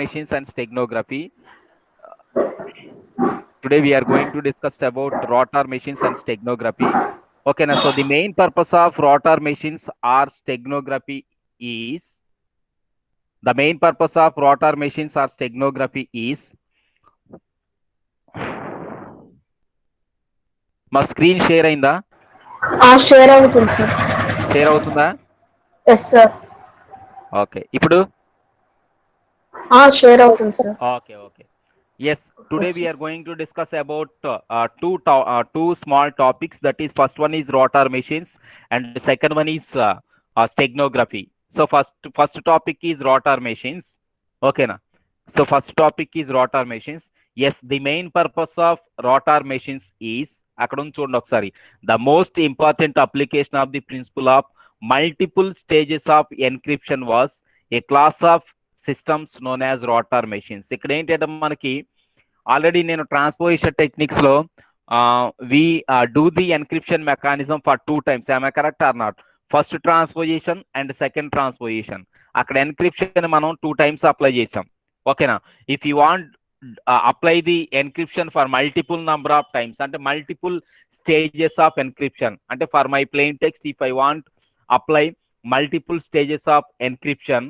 machines and steganography. Today we are going to discuss about rotor machines and steganography. Okay, now so the main purpose of rotor machines or steganography is the main purpose of rotor machines or steganography is మా screen share అయిందా? Share అవుతుంది sir. Share అవుతుందా? Yes sir. Okay, ఇప్పుడు share అవుతుంది sir. okay. Yes, today we are going to discuss about two small topics. That is, first one is rotor machines, and the second one is steganography. So first topic is rotor machines. Okay, na. So first topic is rotor machines. Yes, the main purpose of rotor machines is అక్కడ చూడండి ఒకసారి, the most important application of the principle of multiple stages of encryption was a class of systems known as rotor machines. ఇక్కడ ఏంటంటే మనకి already నేను transposition techniques లో we do the encryption mechanism for 2 times. am I correct or not? First transposition and second transposition. అక్కడ encryption మనం 2 times apply చేసాం. ఓకేనా? If you want apply the encryption for multiple number of times, అంటే multiple stages of encryption. అంటే for my plain text, if I want apply multiple stages of encryption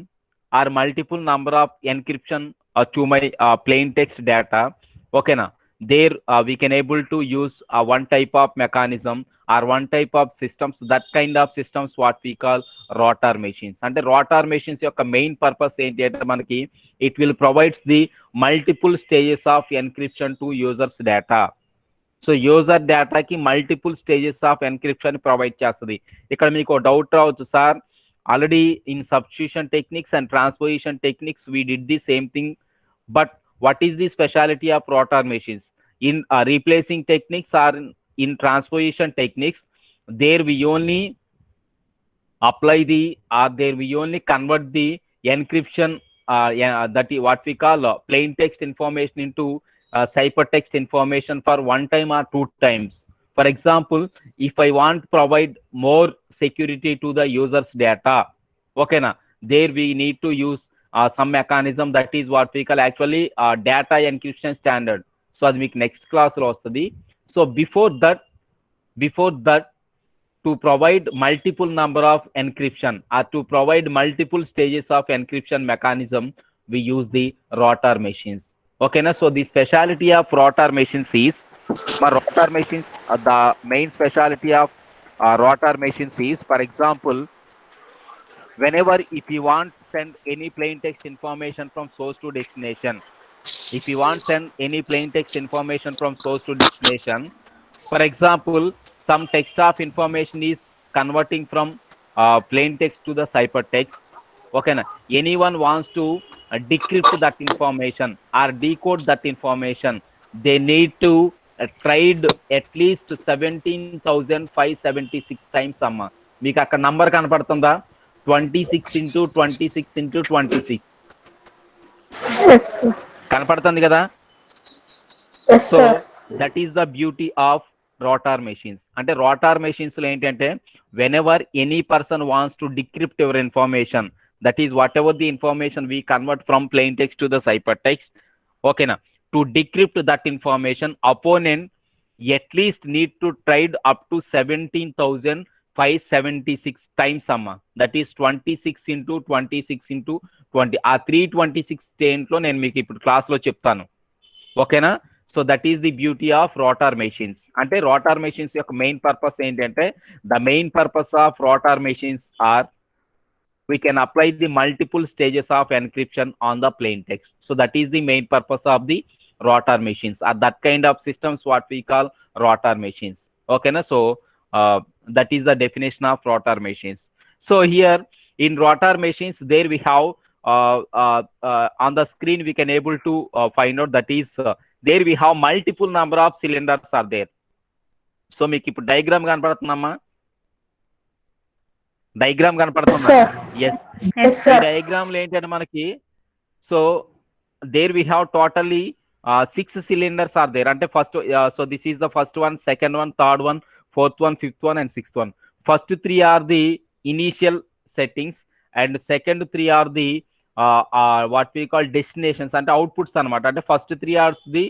or multiple number of encryption to my plain text data, okay na, there we can able to use one type of mechanism or one type of systems. That kind of systems what we call rotor machines. అంటే rotor machines యొక్క main purpose ఏంటి అంటే మనకి it will provides the multiple stages of encryption to users data. So user డేటాకి multiple stages of encryption provide చేస్తుంది. ఇక్కడ మీకు doubt రావచ్చు, sir already in substitution techniques and transposition techniques we did the same thing, but what is the speciality of rotor machines? In replacing techniques or in transposition techniques, there we only apply the or there we only convert the encryption that is what we call plain text information into ciphertext information for 1 time or 2 times. For example, if I want to provide more security to the user's data, okay na, there we need to use some mechanism that is what we call actually data encryption standard. So అది మీకు next class లో వస్తుంది. So before that to provide multiple number of encryption or to provide multiple stages of encryption mechanism, we use the rotor machines. Okay na. So the speciality of rotor machines is rotor machines, the main speciality of rotor machines is, for example, whenever if you want send any plain text information from source to destination, if you want send any plain text information from source to destination, for example, some text of information is converting from plain text to the ciphertext. Okay na. Anyone wants to decrypt that information or decode that information, they need to tried at least 17,576 times. అమ్మ మీకు అక్కడ number కనపడుతుందా? 26 into 26 into 26 కనపడుతుంది కదా? So that is the beauty of rotor machines. అంటే rotor machines లో ఏంటంటే whenever any person wants to decrypt your information, that is what ever the information we convert from plain text to the cipher text, ఓకేనా, to decrypt that information opponent at least need to tried up to 17,576 times అమ్మా. That is 26 into 26 into 20. ఆ 326 దేంట్లో నేను మీకు ఇప్పుడు class లో చెప్తాను. ఓకేనా. So that is the beauty of rotor machines. అంటే రోటార్ మెషిన్స్ యొక్క మెయిన్ పర్పస్ ఏంటంటే, the main purpose of rotor machines are we can apply the multiple stages of encryption on the plain text. So that is the main purpose of the rotor machines, or that kind of systems what we call rotor machines. Okay na. So that is the definition of rotor machines. So here in rotor machines, there we have on the screen we can able to find out, that is there we have multiple number of cylinders are there. So మీకు ఇప్పుడు diagram కనపడుతుందమ్మా? Diagram కనపడుతుందా? Yes. ఈ diagram లో ఏంటంటే మనకి, so there we have totally 6 cylinders are there. అంటే first, so this is the first one, second one, third one, fourth one, fifth one and sixth one. First 3 are the initial settings and second 3 are the what we call destinations అంటే outputs అనమాట. అంటే first 3 hours the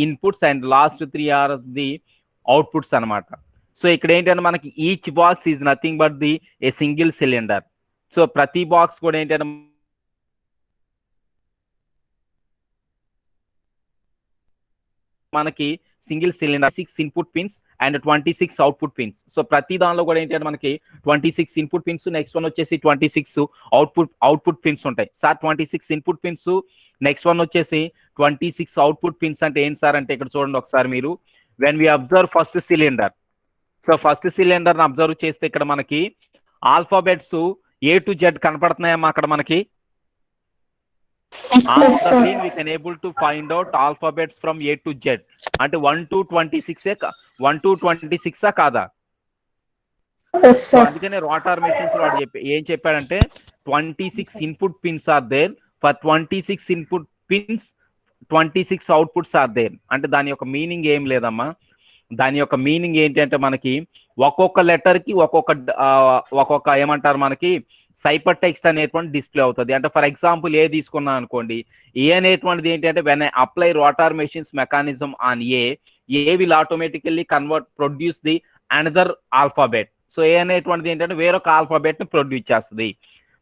inputs and last 3 hours the outputs అనమాట. So ఇక్కడ ఏంటంటే మనకి each box is nothing but the a single cylinder. So ప్రతి box కూడా ఏంటంటే మనకి single cylinder 6 input pins and 26 output pins. So ప్రతి దానిలో కూడా ఏంటంటే మనకి 26 ఇన్పుట్ పిన్స్, నెక్స్ట్ వన్ వచ్చేసి 26 అవుట్పుట్ పిన్స్ ఉంటాయి. Sir 26 input pins, next one వచ్చేసి 26 అవుట్పుట్ పిన్స్ అంటే ఏంటి సార్ అంటే ఇక్కడ చూడండి ఒకసారి మీరు. When we observe first cylinder, so first cylinder observe చేస్తే ఇక్కడ మనకి ఆల్ఫాబెట్స్ A to Z కనపడుతున్నాయమ్మా అక్కడ మనకి. On the screen we can able to find out alphabets from A to Z. అంటే 1 to 26 1 to 26 కాదా? సో అందుకనే రోటార్ మెషిన్స్ వాడు ఏం చెప్పాడంటే 26 input pins are there, for 26 input pins 26 outputs are there. అంటే దాని యొక్క మీనింగ్ ఏం లేదమ్మా. దాని యొక్క మీనింగ్ ఏంటి అంటే మనకి ఒక్కొక్క లెటర్ కి ఒక్కొక్క ఏమంటారు మనకి సైపర్ టెక్స్ట్ అనేటువంటి డిస్ప్లే అవుతుంది. అంటే ఫర్ ఎగ్జాంపుల్ ఏ తీసుకున్నా అనుకోండి, ఏ అనేటువంటిది ఏంటి అంటే when I apply rotor machines mechanism on A will automatically produce the another alphabet. So A అనేటువంటిది ఏంటంటే వేరొక ఆల్ఫాబెట్ ని ప్రొడ్యూస్ చేస్తుంది.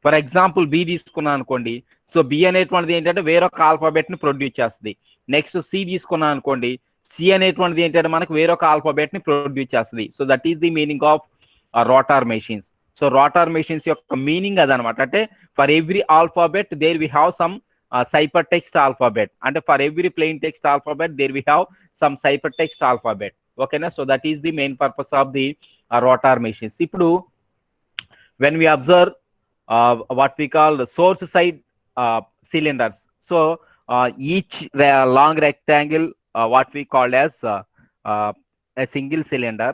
ఫర్ ఎగ్జాంపుల్ బి తీసుకున్నా అనుకోండి, సో బి అనేటువంటిది ఏంటంటే వేరొక ఆల్ఫాబెట్ ని ప్రొడ్యూస్ చేస్తుంది. నెక్స్ట్ సి తీసుకున్నా అనుకోండి, సి అనేటువంటిది ఏంటంటే మనకు వేరొక ఆల్ఫాబెట్ ని ప్రొడ్యూస్ చేస్తుంది. So that is the meaning of rotor machines. So rotor machines యొక్క మీనింగ్ అదనమాట. అంటే for every alphabet there we have some cipher text alphabet. అంటే for every plain text alphabet there we have some cipher text alphabet. ఓకేనా? So that is the main purpose of the rotor machines. ఇప్పుడు when we observe what we call source side cylinders, so each long rectangle what we call as a single cylinder.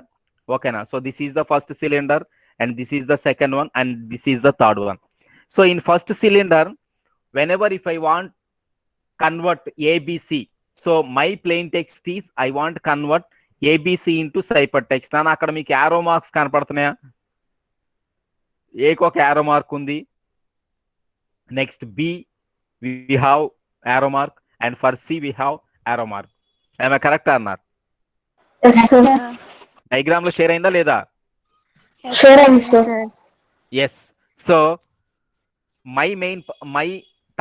Okay na? So this is the first cylinder and this is the second one and this is the third one. So in first cylinder, whenever if I want convert ABC, so my plain text is I want convert ABC into ciphertext. నా అక్కడ మీకు arrow marks కనపడుతున్నాయా? ఏకొక arrow mark ఉంది. Next B we have arrow mark and for C we have arrow mark. Am I correct or not? Yes, sir. Diagram లో share అయిందా లేదా? Sure, sir. Yes. So my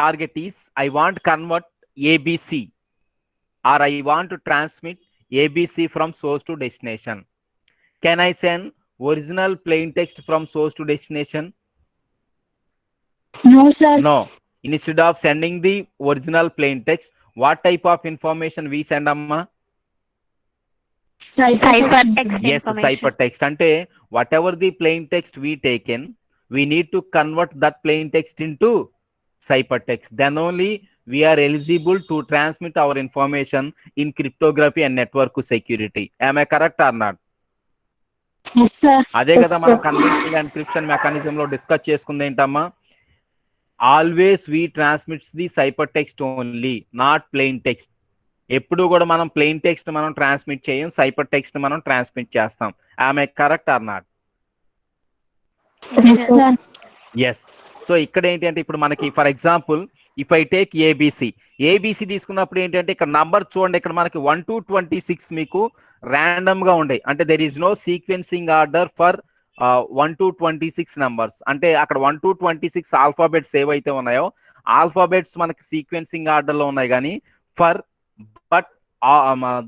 target is I want convert ABC or I want to transmit ABC from source to destination. Can I send original plain text from source to destination? No, sir. No. Instead of sending the original plain text, what type of information we send amma? Ciphertext. Yes, ciphertext. Ante whatever the plain text we taken, we need to convert that plain text into ciphertext. Then only we are eligible to transmit our information in cryptography and network security. Am I correct or not? Yes, sir. అదే కదా మనం conventional encryption mechanism లో discuss చేసుకుంది ఏంటమ్మా? Always we transmits the cipher text only, not plain text. ఎప్పుడు కూడా మనం plain text మనం ట్రాన్స్మిట్ చేయం, సైపర్ టెక్స్ట్ మనం ట్రాన్స్మిట్ చేస్తాం. ఆమె correct or not? Yes, sir. Yes. So ఇక్కడ ఏంటంటే ఇప్పుడు మనకి for example if I take A B C తీసుకున్నప్పుడు ఏంటంటే ఇక్కడ నంబర్ చూడండి, ఇక్కడ మనకి 1 to 26 మీకు ర్యాండమ్ గా ఉండే. అంటే there is no sequencing order for 1 to 26 numbers. అంటే అక్కడ 1 to 26 ఆల్ఫాబెట్స్ ఏవైతే ఉన్నాయో ఆల్ఫాబెట్స్ మనకి సీక్వెన్సింగ్ ఆర్డర్ లో ఉన్నాయి, కానీ but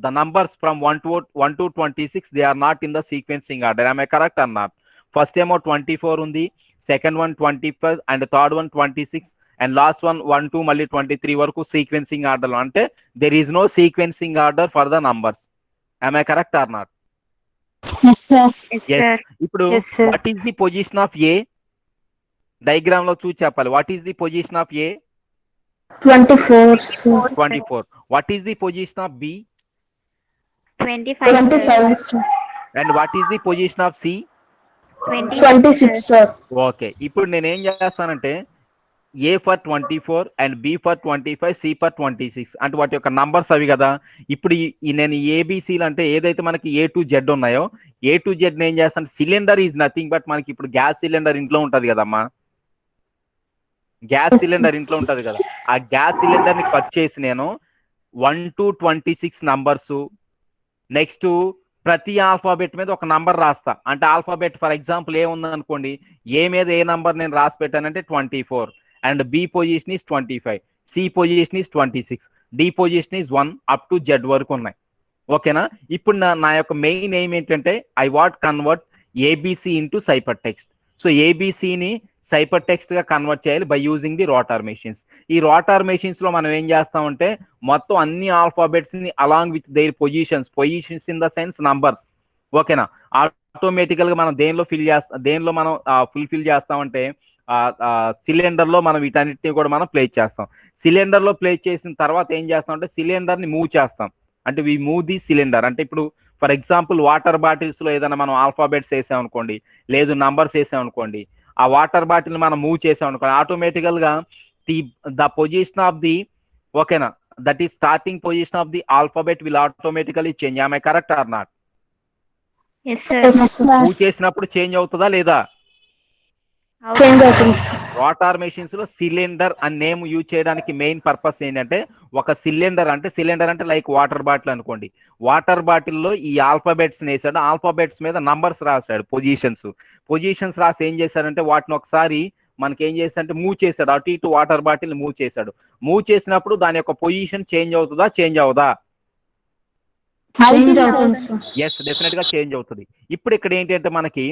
the numbers from 1 to 26 they are not in the sequencing order. ఆమె కరెక్ట్ అన్నారు? ఫస్ట్ ఏమో 24 ఉంది, second one 25 and third one 26 and last one 1 to మళ్ళీ 23 వరకు సీక్వెన్సింగ్ ఆర్డర్. అంటే there is no sequencing order for the numbers. ఆమె correct or not? Yes, sir. Yes. ఇప్పుడు what is the position of A? Diagram లో చూసి చెప్పాలి. What is the position of A? 24, sir. 24. What is the position of B? 25, sir. And what is the position of C? 26, sir. Okay. ఇప్పుడు నేను ఏం చేస్తానంటే A for 24 and B for 25, C for 26 అంటే వాటి యొక్క నంబర్స్ అవి కదా. ఇప్పుడు నేను ఏబిసిలు అంటే ఏదైతే మనకి A to Z ఉన్నాయో A to Z నేను ఏం చేస్తాను, సిలిండర్ ఈజ్ నథింగ్ బట్ మనకి ఇప్పుడు గ్యాస్ సిలిండర్ ఇంట్లో ఉంటది కదమ్మా. గ్యాస్ సిలిండర్ ఇంట్లో ఉంటది కదా, ఆ గ్యాస్ సిలిండర్ ని కట్ చేసి నేను 1 to 26 నంబర్స్, నెక్స్ట్ ప్రతి ఆల్ఫాబెట్ మీద ఒక నంబర్ రాస్తా. అంటే ఆల్ఫాబెట్ ఫర్ ఎగ్జాంపుల్ ఏ ఉందనుకోండి, ఏ మీద ఏ నంబర్ నేను రాసి పెట్టానంటే 24, and B position is 25, C position is 26, D position is 1 up to Z వరకు ఉన్నాయి. ఓకేనా? ఇప్పుడు నా యొక్క మెయిన్ ఎయిమ్ ఏంటంటే I what convert ABC into cipher text. So ఏబిసిని సైపర్ టెక్స్ట్ గా కన్వర్ట్ చేయాలి by using the rotor machines. ఈ రోటార్ మెషిన్స్ లో మనం ఏం చేస్తామంటే మొత్తం అన్ని ఆల్ఫాబెట్స్ ని along with their positions in the sense numbers. ఓకేనా? ఆటోమేటికల్ గా మనం దేనిలో మనం ఫుల్ఫిల్ చేస్తామంటే సిలిండర్ లో మనం వీటన్నిటిని కూడా మనం ప్లేస్ చేస్తాం. సిలిండర్ లో ప్లేస్ చేసిన తర్వాత ఏం చేస్తాం అంటే సిలిండర్ ని మూవ్ చేస్తాం. అంటే వి మూవ్ ది సిలిండర్. అంటే ఇప్పుడు ఫర్ ఎగ్జాంపుల్ వాటర్ బాటిల్స్ లో ఏదైనా మనం ఆల్ఫాబెట్స్ వేసాం అనుకోండి, లేదు నంబర్స్ వేసాం అనుకోండి, ఆ వాటర్ బాటిల్ మనం మూవ్ చేసాం అనుకోండి, ఆటోమేటికల్ గా ద పొజిషన్ ఆఫ్ ది, ఓకేనా, that is starting position of the alphabet will automatically change. ఆమె correct or not? Yes, sir. Move చేసినప్పుడు చేంజ్ అవుతుందా లేదా? Change అవుతుంది. రోటార్ మెషిన్స్ లో సిలిండర్ అనే నేమ్ యూజ్ చేయడానికి మెయిన్ పర్పస్ ఏంటంటే, ఒక సిలిండర్ అంటే లైక్ వాటర్ బాటిల్ అనుకోండి, వాటర్ బాటిల్లో ఈ ఆల్ఫాబెట్స్ వేసాడు, ఆల్ఫాబెట్స్ మీద నంబర్స్ రాశాడు, పొజిషన్స్ రాసి ఏం చేశాడంటే వాటిని ఒకసారి మనకి ఏం చేశాడంటే మూవ్ చేశాడు, అటు ఇటు వాటర్ బాటిల్ మూవ్ చేశాడు. మూవ్ చేసినప్పుడు దాని యొక్క పొజిషన్ చేంజ్ అవుతుందా, చేంజ్ అవుదా? Change అవుతుంది, sir. ఎస్, డెఫినెట్ గా చేంజ్ అవుతుంది. ఇప్పుడు ఇక్కడ ఏంటంటే మనకి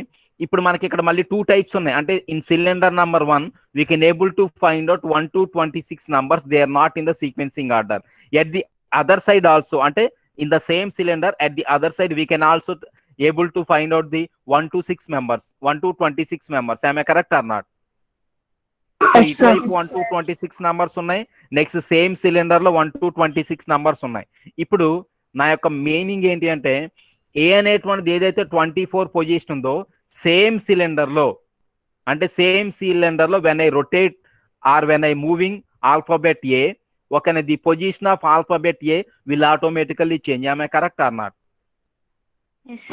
ఇక్కడ మళ్ళీ 2 టైప్స్ ఉన్నాయి. అంటే in cylinder number 1 we can able to find out 1 to 26 numbers, they are not in the sequencing order. At the other side also, అంటే in the same cylinder at the other side we can also able to find out the 1 to 6 members, 1 to 26 members. ఆమె correct or not? So Yes, sir. ఇటువైపు 1 to 26 numbers ఉన్నాయి, next same cylinder లో 1 to 26 numbers ఉన్నాయి. ఇప్పుడు నా యొక్క meaning ఏంటి అంటే, ఏ అనేటువంటిది ఏదైతే 24 పొజిషన్ ఉందో సేమ్ సిలిండర్ లో when I rotate or when I moving alphabet A, ఓకేనా, the position of alphabet A will automatically change. ఆమె correct or not?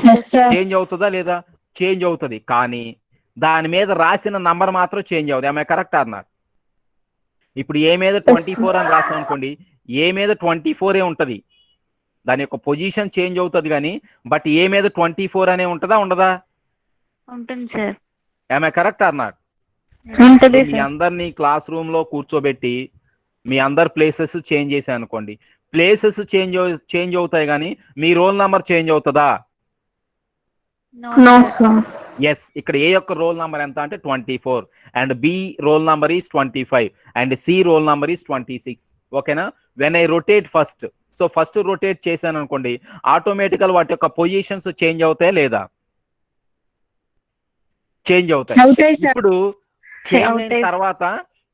Yes, sir. Change అవుతుందా లేదా? చేంజ్ అవుతుంది, కానీ దాని మీద రాసిన నంబర్ మాత్రం చేంజ్ అవుతుంది. ఆమె కరెక్ట్ ఆర్ నాట్? ఇప్పుడు ఏ మీద 24 అని రాసాం అనుకోండి, ఏ మీద 24 ఉంటది, దాని యొక్క పొజిషన్ చేంజ్ అవుతుంది కానీ బట్ ఏ మీద 24 అనే ఉంటుందా, ఉండదా? ఉంటుంది, సార్. ఆమె కరెక్ట్ ఆర్ నాట్? ఉంటుంది, మీ అందరినీ క్లాస్ రూమ్ లో కూర్చోబెట్టి మీ అందరు ప్లేసెస్ చేంజ్ చేశాను అనుకోండి, ప్లేసెస్ చేంజ్ అవుతాయి కానీ మీ రోల్ నంబర్ చేంజ్ అవుతుందా? నో, సార్. ఎస్, ఇక్కడ ఏ యొక్క రోల్ నంబర్ ఎంత అంటే 24, and B roll number is 25, and C roll number is 26. ఓకేనా? When I rotate first rotate చేశాను అనుకోండి, ఆటోమేటికల్ వాటి యొక్క పొజిషన్స్ చేంజ్ అవుతాయా లేదా? చేంజ్ అవుతాయి. ఇప్పుడు చేంజ్ అయిన తర్వాత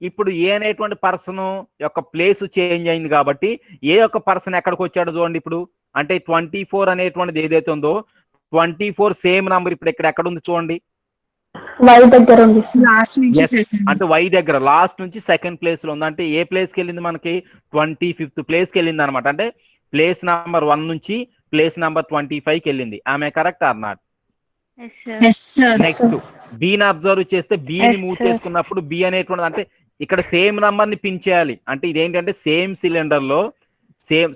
ఇప్పుడు ఏ అనేటువంటి పర్సన్ యొక్క ప్లేస్ చేంజ్ అయింది కాబట్టి ఏ యొక్క పర్సన్ ఎక్కడికి వచ్చాడో చూడండి. ఇప్పుడు అంటే 24 అనేటువంటిది ఏదైతే ఉందో 24 సేమ్ నంబర్ ఇప్పుడు ఇక్కడ ఎక్కడ ఉంది చూడండి, వై దగ్గర ఉంది, అంటే వై దగ్గర లాస్ట్ నుంచి సెకండ్ ప్లేస్ లో ఉంది. అంటే ఏ ప్లేస్ కి వెళ్ళింది మనకి? 25th ప్లేస్ కి వెళ్ళింది అనమాట. అంటే ప్లేస్ నంబర్ 1 నుంచి ప్లేస్ నంబర్ 25 కి వెళ్ళింది. ఆమె కరెక్ట్ ఆర్ నాట్? నెక్స్ట్ బిని అబ్జర్వ్ చేస్తే బిని మూవ్ చేసుకున్నప్పుడు బి అనేటువంటిది, అంటే ఇక్కడ సేమ్ నంబర్ ని పిన్ చేయాలి. అంటే ఇదేంటంటే సేమ్ సిలిండర్ లో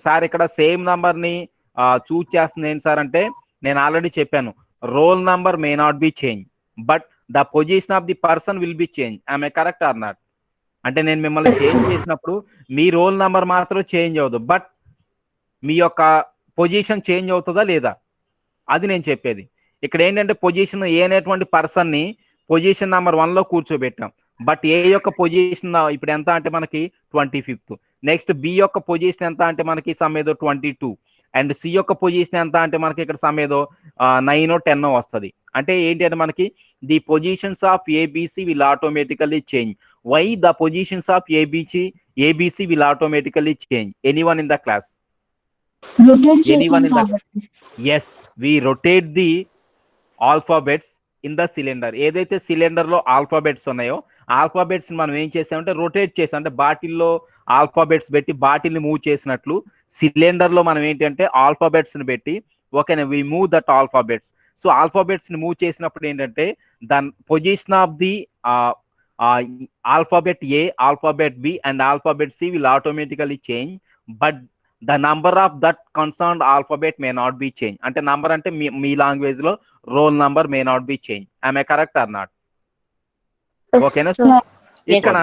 సార్ ఇక్కడ సేమ్ నంబర్ ని చూజ్ చేస్తుంది ఏంటి సార్ అంటే, నేను ఆల్రెడీ చెప్పాను, roll number May not be change but the position of the person will be change. ఆమె కరెక్ట్ ఆర్ నాట్? అంటే నేను మిమ్మల్ని చేంజ్ చేసినప్పుడు మీ రోల్ నంబర్ మాత్రం చేంజ్ అవ్వదు, బట్ మీ యొక్క పొజిషన్ చేంజ్ అవుతుందా లేదా, అది నేను చెప్పేది. ఇక్కడ ఏంటంటే పొజిషన్ ఏ అనేటువంటి పర్సన్ ని పొజిషన్ నెంబర్ 1 లో కూర్చోబెట్టాం, బట్ ఏ యొక్క పొజిషన్ ఇప్పుడు ఎంత అంటే మనకి 25th. నెక్స్ట్ బి యొక్క పొజిషన్ ఎంత అంటే మనకి సమేదో 22, అండ్ సి యొక్క పొజిషన్ ఎంత అంటే మనకి ఇక్కడ సమేదో 9 10 వస్తుంది. అంటే ఏంటి అంటే మనకి the positions of A B C will automatically change. Why the positions of A B C will automatically change? Anyone in the class? Yes, we rotate the alphabets in the cylinder. ఏదైతే సిలిండర్ లో ఆల్ఫాబెట్స్ ఉన్నాయో ఆల్ఫాబెట్స్ మనం ఏం చేసామంటే రొటేట్ చేసాం. అంటే బాటిల్లో alphabets పెట్టి బాటిల్ని మూవ్ చేసినట్లు సిలిండర్ లో మనం ఏంటంటే ఆల్ఫాబెట్స్ ని పెట్టి, ఓకేనా, we move that alphabets. So alphabets ని మూవ్ చేసినప్పుడు ఏంటంటే దాని position of the alphabet A, alphabet B, and alphabet C will automatically change, but the number of that concerned alphabet may not be changed. అంటే number అంటే మీ language లో roll number May not be change. I correct or not? ఓకేనా? ఇక్కడ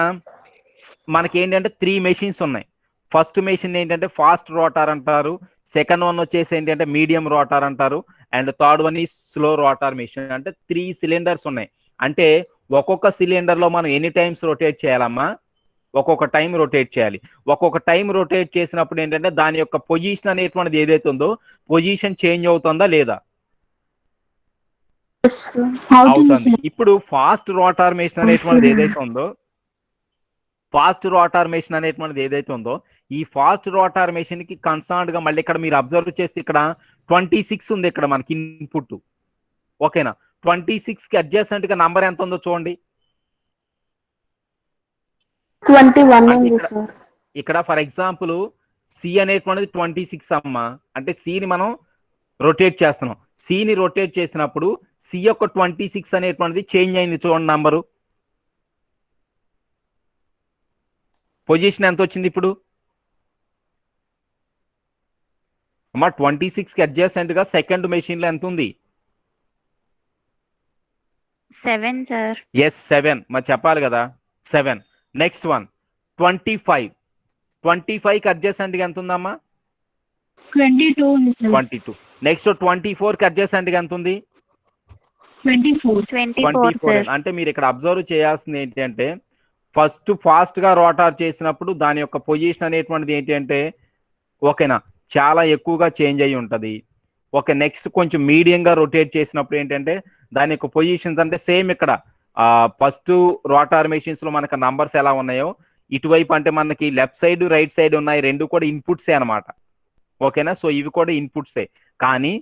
మనకి ఏంటంటే 3 machines ఉన్నాయి. First machine ఏంటంటే fast rotor అంటారు, సెకండ్ వన్ వచ్చేసి ఏంటంటే మీడియం రోటార్ అంటారు, అండ్ థర్డ్ వన్ ఈ స్లో రోటార్ మెషిన్. అంటే 3 సిలిండర్స్ ఉన్నాయి. అంటే ఒక్కొక్క సిలిండర్ లో మనం ఎన్ని టైమ్స్ రొటేట్ చేయాలమ్మా? ఒక్కొక్క టైం రొటేట్ చేయాలి. ఒక్కొక్క టైం రొటేట్ చేసినప్పుడు ఏంటంటే దాని యొక్క పొజిషన్ అనేటువంటిది ఏదైతే ఉందో పొజిషన్ చేంజ్ అవుతుందా లేదా? అవుతుంది. ఇప్పుడు ఫాస్ట్ రోటార్ మెషిన్ అనేటువంటిది ఏదైతే ఉందో ఈ ఫాస్ట్ రోటార్ మెషిన్ కి కన్సర్న్డ్ గా మళ్ళీ ఇక్కడ మీరు అబ్జర్వ్ చేస్తే ఇక్కడ 26 ఉంది ఇక్కడ మనకి ఇన్పుట్. ఓకేనా? 26 కి అడ్జసెంట్ గా నంబర్ ఎంత ఉందో చూడండి. 21 ఇక్కడ ఫర్ ఎగ్జాంపుల్ సి అనేటువంటిది 26 అమ్మా. అంటే సిని మనం రొటేట్ చేస్తున్నాం. సిని రొటేట్ చేసినప్పుడు సి యొక్క 26 అనేటువంటిది చేంజ్ అయింది చూడండి నంబరు. పొజిషన్ ఎంత వచ్చింది ఇప్పుడు అమ్మా? 26 కి అడ్జసెంట్ గా సెకండ్ మెషిన్ లో ఎంత ఉంది? 7 సార్. ఎస్ 7. మరి చెప్పాలి కదా 7. నెక్స్ట్ వన్ 25 కి అడ్జసెంట్ గా ఎంత ఉందమ్మా? 22. నెక్స్ట్ 24 కి అడ్జసెంట్ గా ఎంత ఉంది? 24. అంటే మీరు ఇక్కడ అబ్జర్వ్ చేయాల్సింది ఏంటంటే ఫస్ట్ ఫాస్ట్ గా రోటార్ చేసినప్పుడు దాని యొక్క పొజిషన్ అనేటువంటిది ఏంటి అంటే ఓకేనా చాలా ఎక్కువగా చేంజ్ అయ్యి ఉంటది. ఓకే, నెక్స్ట్ కొంచెం మీడియం గా రొటేట్ చేసినప్పుడు ఏంటంటే దాని యొక్క పొజిషన్స్ అంటే సేమ్ ఇక్కడ ఫస్ట్ రోటార్ మెషిన్స్ లో మనకు నంబర్స్ ఎలా ఉన్నాయో ఇటువైపు అంటే మనకి లెఫ్ట్ సైడ్ రైట్ సైడ్ ఉన్నాయి, రెండు కూడా ఇన్పుట్సే అనమాట. ఓకేనా? సో ఇవి కూడా ఇన్పుట్సే. కానీ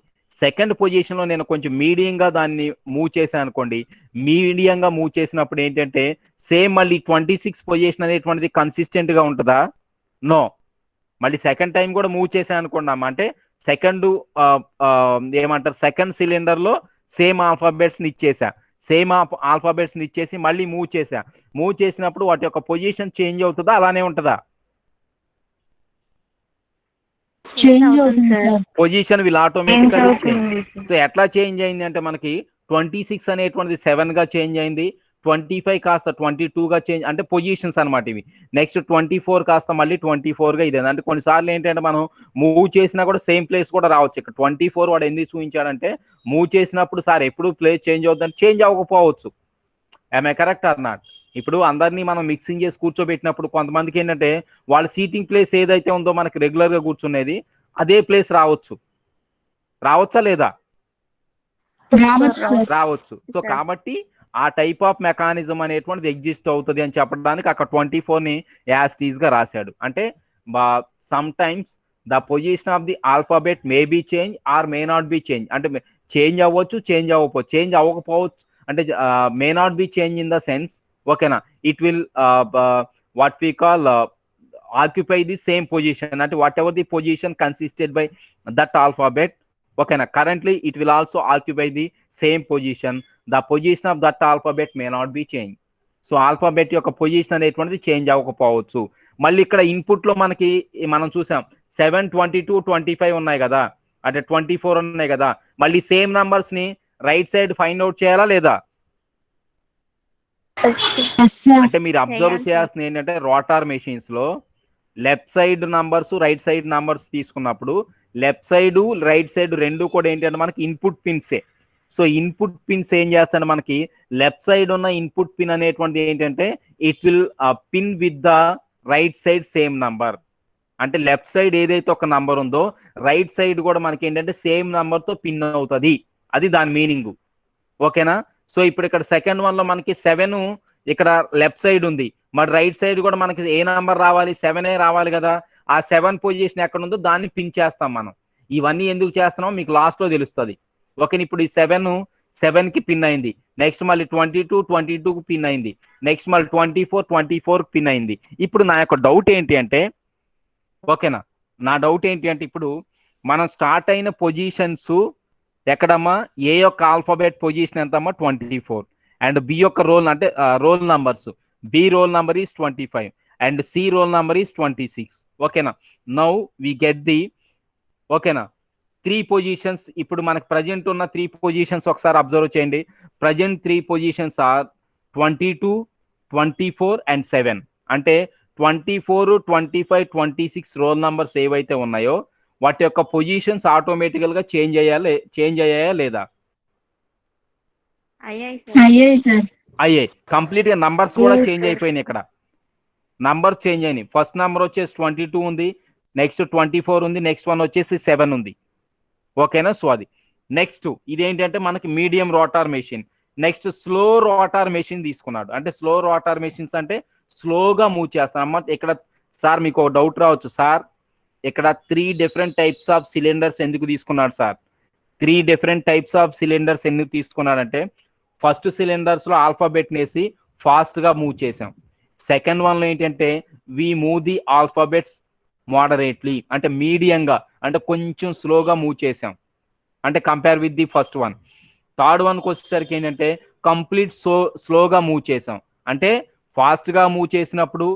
సెకండ్ పొజిషన్ లో నేను కొంచెం మీడియంగా దాన్ని మూవ్ చేశాను అనుకోండి. మీడియంగా మూవ్ చేసినప్పుడు ఏంటంటే సేమ్ మళ్ళీ 26 పొజిషన్ అనేటువంటిది కన్సిస్టెంట్ గా ఉంటుందా? నో. మళ్ళీ సెకండ్ టైం కూడా మూవ్ చేశాను అనుకోండి అమ్మా. అంటే సెకండ్ ఏమంటారు సెకండ్ సిలిండర్ లో సేమ్ ఆల్ఫాబెట్స్ ని ఇచ్చేసా. సేమ్ ఆల్ఫాబెట్స్ ని ఇచ్చేసి మళ్ళీ మూవ్ చేసా. మూవ్ చేసినప్పుడు వాటి యొక్క పొజిషన్ చేంజ్ అవుతుందా అలానే ఉంటుందా? చేంజ్ అవుతుంది sir. Position will automatically change. So ఎట్లా చేంజ్ అయింది అంటే మనకి 26 అనేటువంటిది 7 గా చేంజ్ అయింది, 25 కాస్త 22 గా చేంజ్ అంటే పొజిషన్స్ అనమాట ఇవి. నెక్స్ట్ 24 కాస్త మళ్ళీ 24 గా ఇదే. అంటే కొన్నిసార్లు ఏంటంటే మనం మూవ్ చేసినా కూడా సేమ్ ప్లేస్ కూడా రావచ్చు. ఇక్కడ 24 వాడు ఎందుకు చూపించాడంటే మూవ్ చేసినప్పుడు సార్ ఎప్పుడు ప్లేస్ చేంజ్ అవుతుందని చేంజ్ అవ్వకపోవచ్చు. I correct or not? ఇప్పుడు అందరినీ మనం మిక్సింగ్ చేసి కూర్చోబెట్టినప్పుడు కొంతమందికి ఏంటంటే వాళ్ళ సీటింగ్ ప్లేస్ ఏదైతే ఉందో మనకి రెగ్యులర్ గా కూర్చునేది అదే ప్లేస్ రావచ్చు. రావచ్చా లేదా? రావచ్చు. సో కాబట్టి ఆ టైప్ ఆఫ్ మెకానిజం అనేటువంటిది ఎగ్జిస్ట్ అవుతుంది అని చెప్పడానికి అక్కడ 24 ని యాజ్ టీజ్ గా రాశాడు. అంటే sometimes the position of the alphabet may be change or may not be change. అంటే చేంజ్ అవ్వచ్చు, చేంజ్ అవ్వకపోవచ్చు. చేంజ్ అవ్వకపోవచ్చు అంటే may not be change in the sense ఓకేనా it will what we call occupy the same position అంటే whatever the position consisted by that alphabet okay currently it will also occupy the same position. The position of that alphabet may not be changed. So alphabet యొక్క position అనేటువంటిది change అవ్వకపోవచ్చు. మళ్ళీ ఇక్కడ input లో మనకి మనం చూసాం 7, 22, 25 ఉన్నాయి కదా, అంటే 24 ఉన్నాయి కదా. మళ్ళీ సేమ్ నంబర్స్ ని రైట్ సైడ్ ఫైండ్ అవుట్ చేయాలా లేదా? అంటే మీరు అబ్జర్వ్ చేయాల్సింది ఏంటంటే రోటార్ మెషిన్స్ లో left side numbers right side numbers తీసుకున్నప్పుడు లెఫ్ట్ సైడ్ రైట్ సైడ్ రెండు కూడా ఏంటంటే మనకి ఇన్పుట్ పిన్సే. సో ఇన్పుట్ పిన్స్ ఏం చేస్తాడు మనకి లెఫ్ట్ సైడ్ ఉన్న ఇన్పుట్ పిన్ అనేటువంటిది ఏంటంటే it will pin with the right side same number. అంటే లెఫ్ట్ సైడ్ ఏదైతే ఒక నంబర్ ఉందో రైట్ సైడ్ కూడా మనకి ఏంటంటే సేమ్ నంబర్ తో పిన్ అవుతుంది. అది దాని మీనింగ్. ఓకేనా? సో ఇప్పుడు ఇక్కడ సెకండ్ వన్ లో మనకి 7 ఇక్కడ లెఫ్ట్ సైడ్ ఉంది, మరి రైట్ సైడ్ కూడా మనకి ఏ నంబర్ రావాలి? 7 రావాలి కదా. ఆ 7 పొజిషన్ ఎక్కడ ఉందో దాన్ని పిన్ చేస్తాం మనం. ఇవన్నీ ఎందుకు చేస్తున్నామో మీకు లాస్ట్ లో తెలుస్తుంది. ఓకే, ఇప్పుడు ఈ 7 కి పిన్ అయింది. నెక్స్ట్ మళ్ళీ 22 కి పిన్ అయింది. నెక్స్ట్ మళ్ళీ 24 పిన్ అయింది. ఇప్పుడు నా యొక్క డౌట్ ఏంటి అంటే ఓకేనా, నా డౌట్ ఏంటి అంటే ఇప్పుడు మనం స్టార్ట్ అయిన పొజిషన్స్ ఎక్కడమ్మా? ఏ యొక్క ఆల్ఫాబెట్ పొజిషన్ ఎంతమ్మా? 24. అండ్ బి యొక్క రోల్ అంటే roll numbers B roll number is 25 and C roll number is 26. Okay na. Now we get the okay na. 3 positions ఇప్పుడు మనకు ప్రజెంట్ ఉన్న 3 పొజిషన్స్ ఒకసారి అబ్జర్వ్ చేయండి. Present 3 positions are 22, 24 and 7. అంటే 24, 25, 26 roll numbers ఏవైతే ఉన్నాయో వాటి యొక్క పొజిషన్స్ ఆటోమేటికల్ గా చేంజ్ అయ్యాయా లేదా? అయ్యాయి సార్. అయ్యాయి. కంప్లీట్ గా నంబర్స్ కూడా చేంజ్ అయిపోయినాయి. ఇక్కడ నంబర్ చేంజ్ అయినాయి. ఫస్ట్ నంబర్ వచ్చేసి 22 ఉంది, నెక్స్ట్ 24 ఉంది, నెక్స్ట్ వన్ వచ్చేసి 7 ఉంది. ఓకేనా? సో అది నెక్స్ట్ ఇదేంటంటే మనకి medium rotor machine. Next slow rotor machine తీసుకున్నాడు. అంటే స్లో రోటార్ మెషిన్స్ అంటే స్లోగా మూవ్ చేస్తాను అమ్మ. ఇక్కడ సార్ మీకు ఒక డౌట్ రావచ్చు, సార్ ఇక్కడ 3 డిఫరెంట్ టైప్స్ ఆఫ్ సిలిండర్స్ ఎందుకు తీసుకున్నాడు sir? 3 different types of cylinders ఎందుకు తీసుకున్నాడంటే ఫస్ట్ సిలిండర్స్ లో ఆల్ఫాబెట్ వేసి ఫాస్ట్ గా మూవ్ చేసాం. సెకండ్ వన్ లో ఏంటంటే we move the alphabets moderately, అంటే మీడియంగా, అంటే కొంచెం స్లోగా మూవ్ చేసాం, అంటే compare with the first one. Third వన్కి వచ్చేసరికి ఏంటంటే కంప్లీట్ స్లోగా మూవ్ చేసాం. అంటే ఫాస్ట్గా మూవ్ చేసినప్పుడు,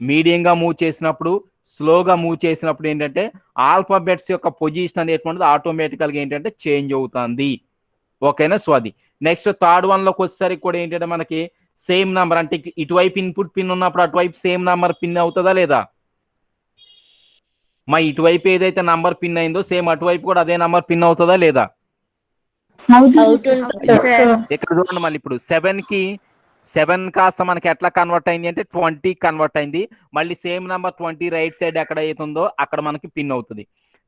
మీడియంగా మూవ్ చేసినప్పుడు, స్లోగా మూవ్ చేసినప్పుడు ఏంటంటే ఆల్ఫాబెట్స్ యొక్క పొజిషన్ అనేటువంటిది ఆటోమేటికల్గా ఏంటంటే చేంజ్ అవుతుంది. ఓకేనా? సో అది నెక్స్ట్ థర్డ్ వన్లోకి వచ్చేసరికి కూడా ఏంటంటే మనకి సేమ్ నెంబర్, అంటే ఇటువైపు ఇన్పుట్ పిన్ ఉన్నప్పుడు అటువైపు సేమ్ నెంబర్ పిన్ అవుతుందా లేదా? మా ఇటువైపు ఏదైతే నంబర్ పిన్ అయిందో సేమ్ అటువైపు కూడా అదే నంబర్ పిన్ అవుతుందా లేదా? ఇక్కడ చూడండి మళ్ళీ ఇప్పుడు 7 కాస్త మనకి ఎట్లా కన్వర్ట్ అయింది అంటే 20 కన్వర్ట్ అయింది. మళ్ళీ సేమ్ నెంబర్ 20 రైట్ సైడ్ ఎక్కడ అవుతుందో అక్కడ మనకి పిన్ అవుతుంది.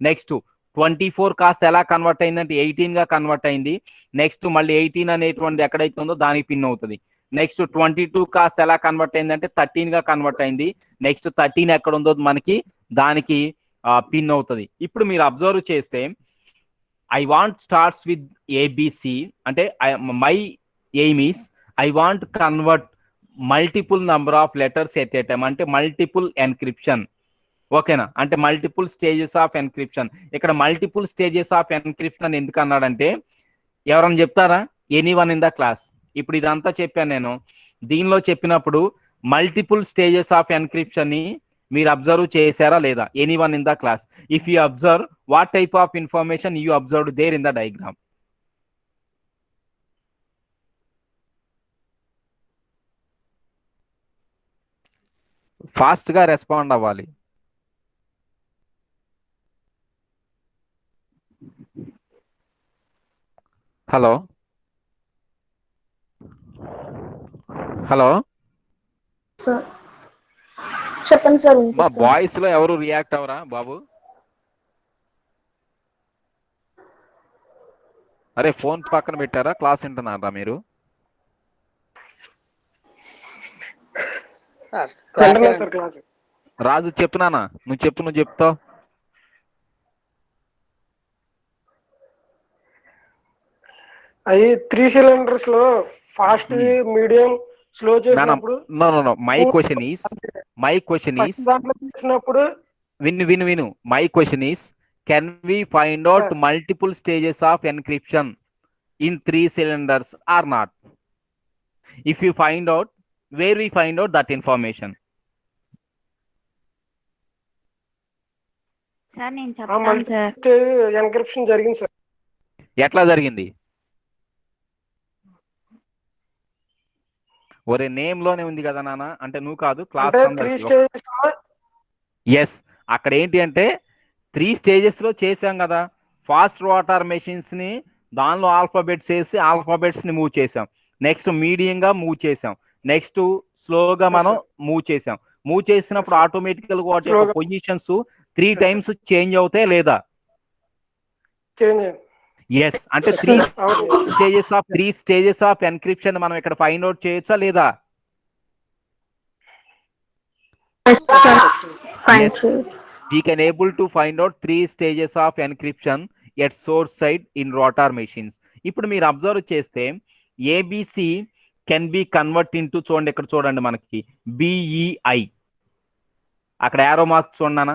నెక్స్ట్ 24 కాస్త ఎలా కన్వర్ట్ అయిందంటే 18 గా కన్వర్ట్ అయింది. నెక్స్ట్ మళ్ళీ 18 అనేటువంటిది ఎక్కడైతుందో దానికి పిన్ అవుతుంది. నెక్స్ట్ 22 కాస్త ఎలా కన్వర్ట్ అయిందంటే 13 గా కన్వర్ట్ అయింది. నెక్స్ట్ 13 ఎక్కడ ఉందో మనకి దానికి పిన్ అవుతుంది. ఇప్పుడు మీరు అబ్జర్వ్ చేస్తే I want starts with ABC, అంటే my aim is I want convert multiple number of letters at a time, అంటే మల్టిపుల్ ఎన్క్రిప్షన్. ఓకేనా? అంటే మల్టిపుల్ స్టేజెస్ ఆఫ్ ఎన్క్రిప్షన్. ఇక్కడ మల్టిపుల్ స్టేజెస్ ఆఫ్ ఎన్క్రిప్షన్ ఎందుకు అన్నాడంటే ఎవరైనా చెప్తారా? Anyone in the class. ఇప్పుడు ఇదంతా చెప్పాను నేను. దీనిలో చెప్పినప్పుడు మల్టిపుల్ స్టేజెస్ ఆఫ్ ఎన్క్రిప్షన్ ని మీరు అబ్జర్వ్ చేశారా లేదా? Anyone in the class. If you observe, what type of information you observe there in the diagram? Fast గా రెస్పాండ్ అవ్వాలి. హలో హలో చెప్పండి సార్. మా వాయిస్ లో ఎవరు రియాక్ట్ అవరా బాబు? అరే ఫోన్ పక్కన పెట్టారా? క్లాస్ వింటున్నారా మీరు? రాజు చెప్పునానా, నువ్వు చెప్తావు. అవి 3 సిలిండర్స్ లో ఫాస్ట్, మీడియం, స్లో చేసినప్పుడు నో మై క్వశ్చన్ ఈస్ దాంట్లో చేసినప్పుడు విను my question is can we find out multiple stages of encryption in 3 cylinders or not? If you find out, where we find out that information? Sir నేను చెప్తాను sir. Encryption జరిగింది sir. ఎట్లా జరిగింది? ఒరే name లోనే ఉంది కదా నాన్న, అంటే నువ్వు కాదు క్లాస్. ఎస్, అక్కడ ఏంటి అంటే 3 stages లో చేసాం కదా. ఫాస్ట్ రోటార్ మెషిన్స్ ని దానిలో ఆల్ఫాబెట్స్ వేసి ఆల్ఫాబెట్స్ ని మూవ్ చేసాం. నెక్స్ట్ మీడియంగా మూవ్ చేసాం. నెక్స్ట్ స్లోగా మనం మూవ్ చేసాం. మూవ్ చేసినప్పుడు ఆటోమేటికల్ గా వాటి యొక్క పొజిషన్స్ 3 times చేంజ్ అవుతాయి లేదా? ఎస్, అంటే 3 stages ఆఫ్ ఎన్క్రిప్షన్ మనం ఇక్కడ ఫైండ్ అవుట్ చేయొచ్చా లేదా? Yes, we can able to find out 3 stages of encryption at source side in rotor machines. ఇప్పుడు మీరు అబ్జర్వ్ చేస్తే ABC can be convert into, చూడండి ఇక్కడ చూడండి మనకి బిఈఐ, అక్కడ యారో మార్క్ చూడనా.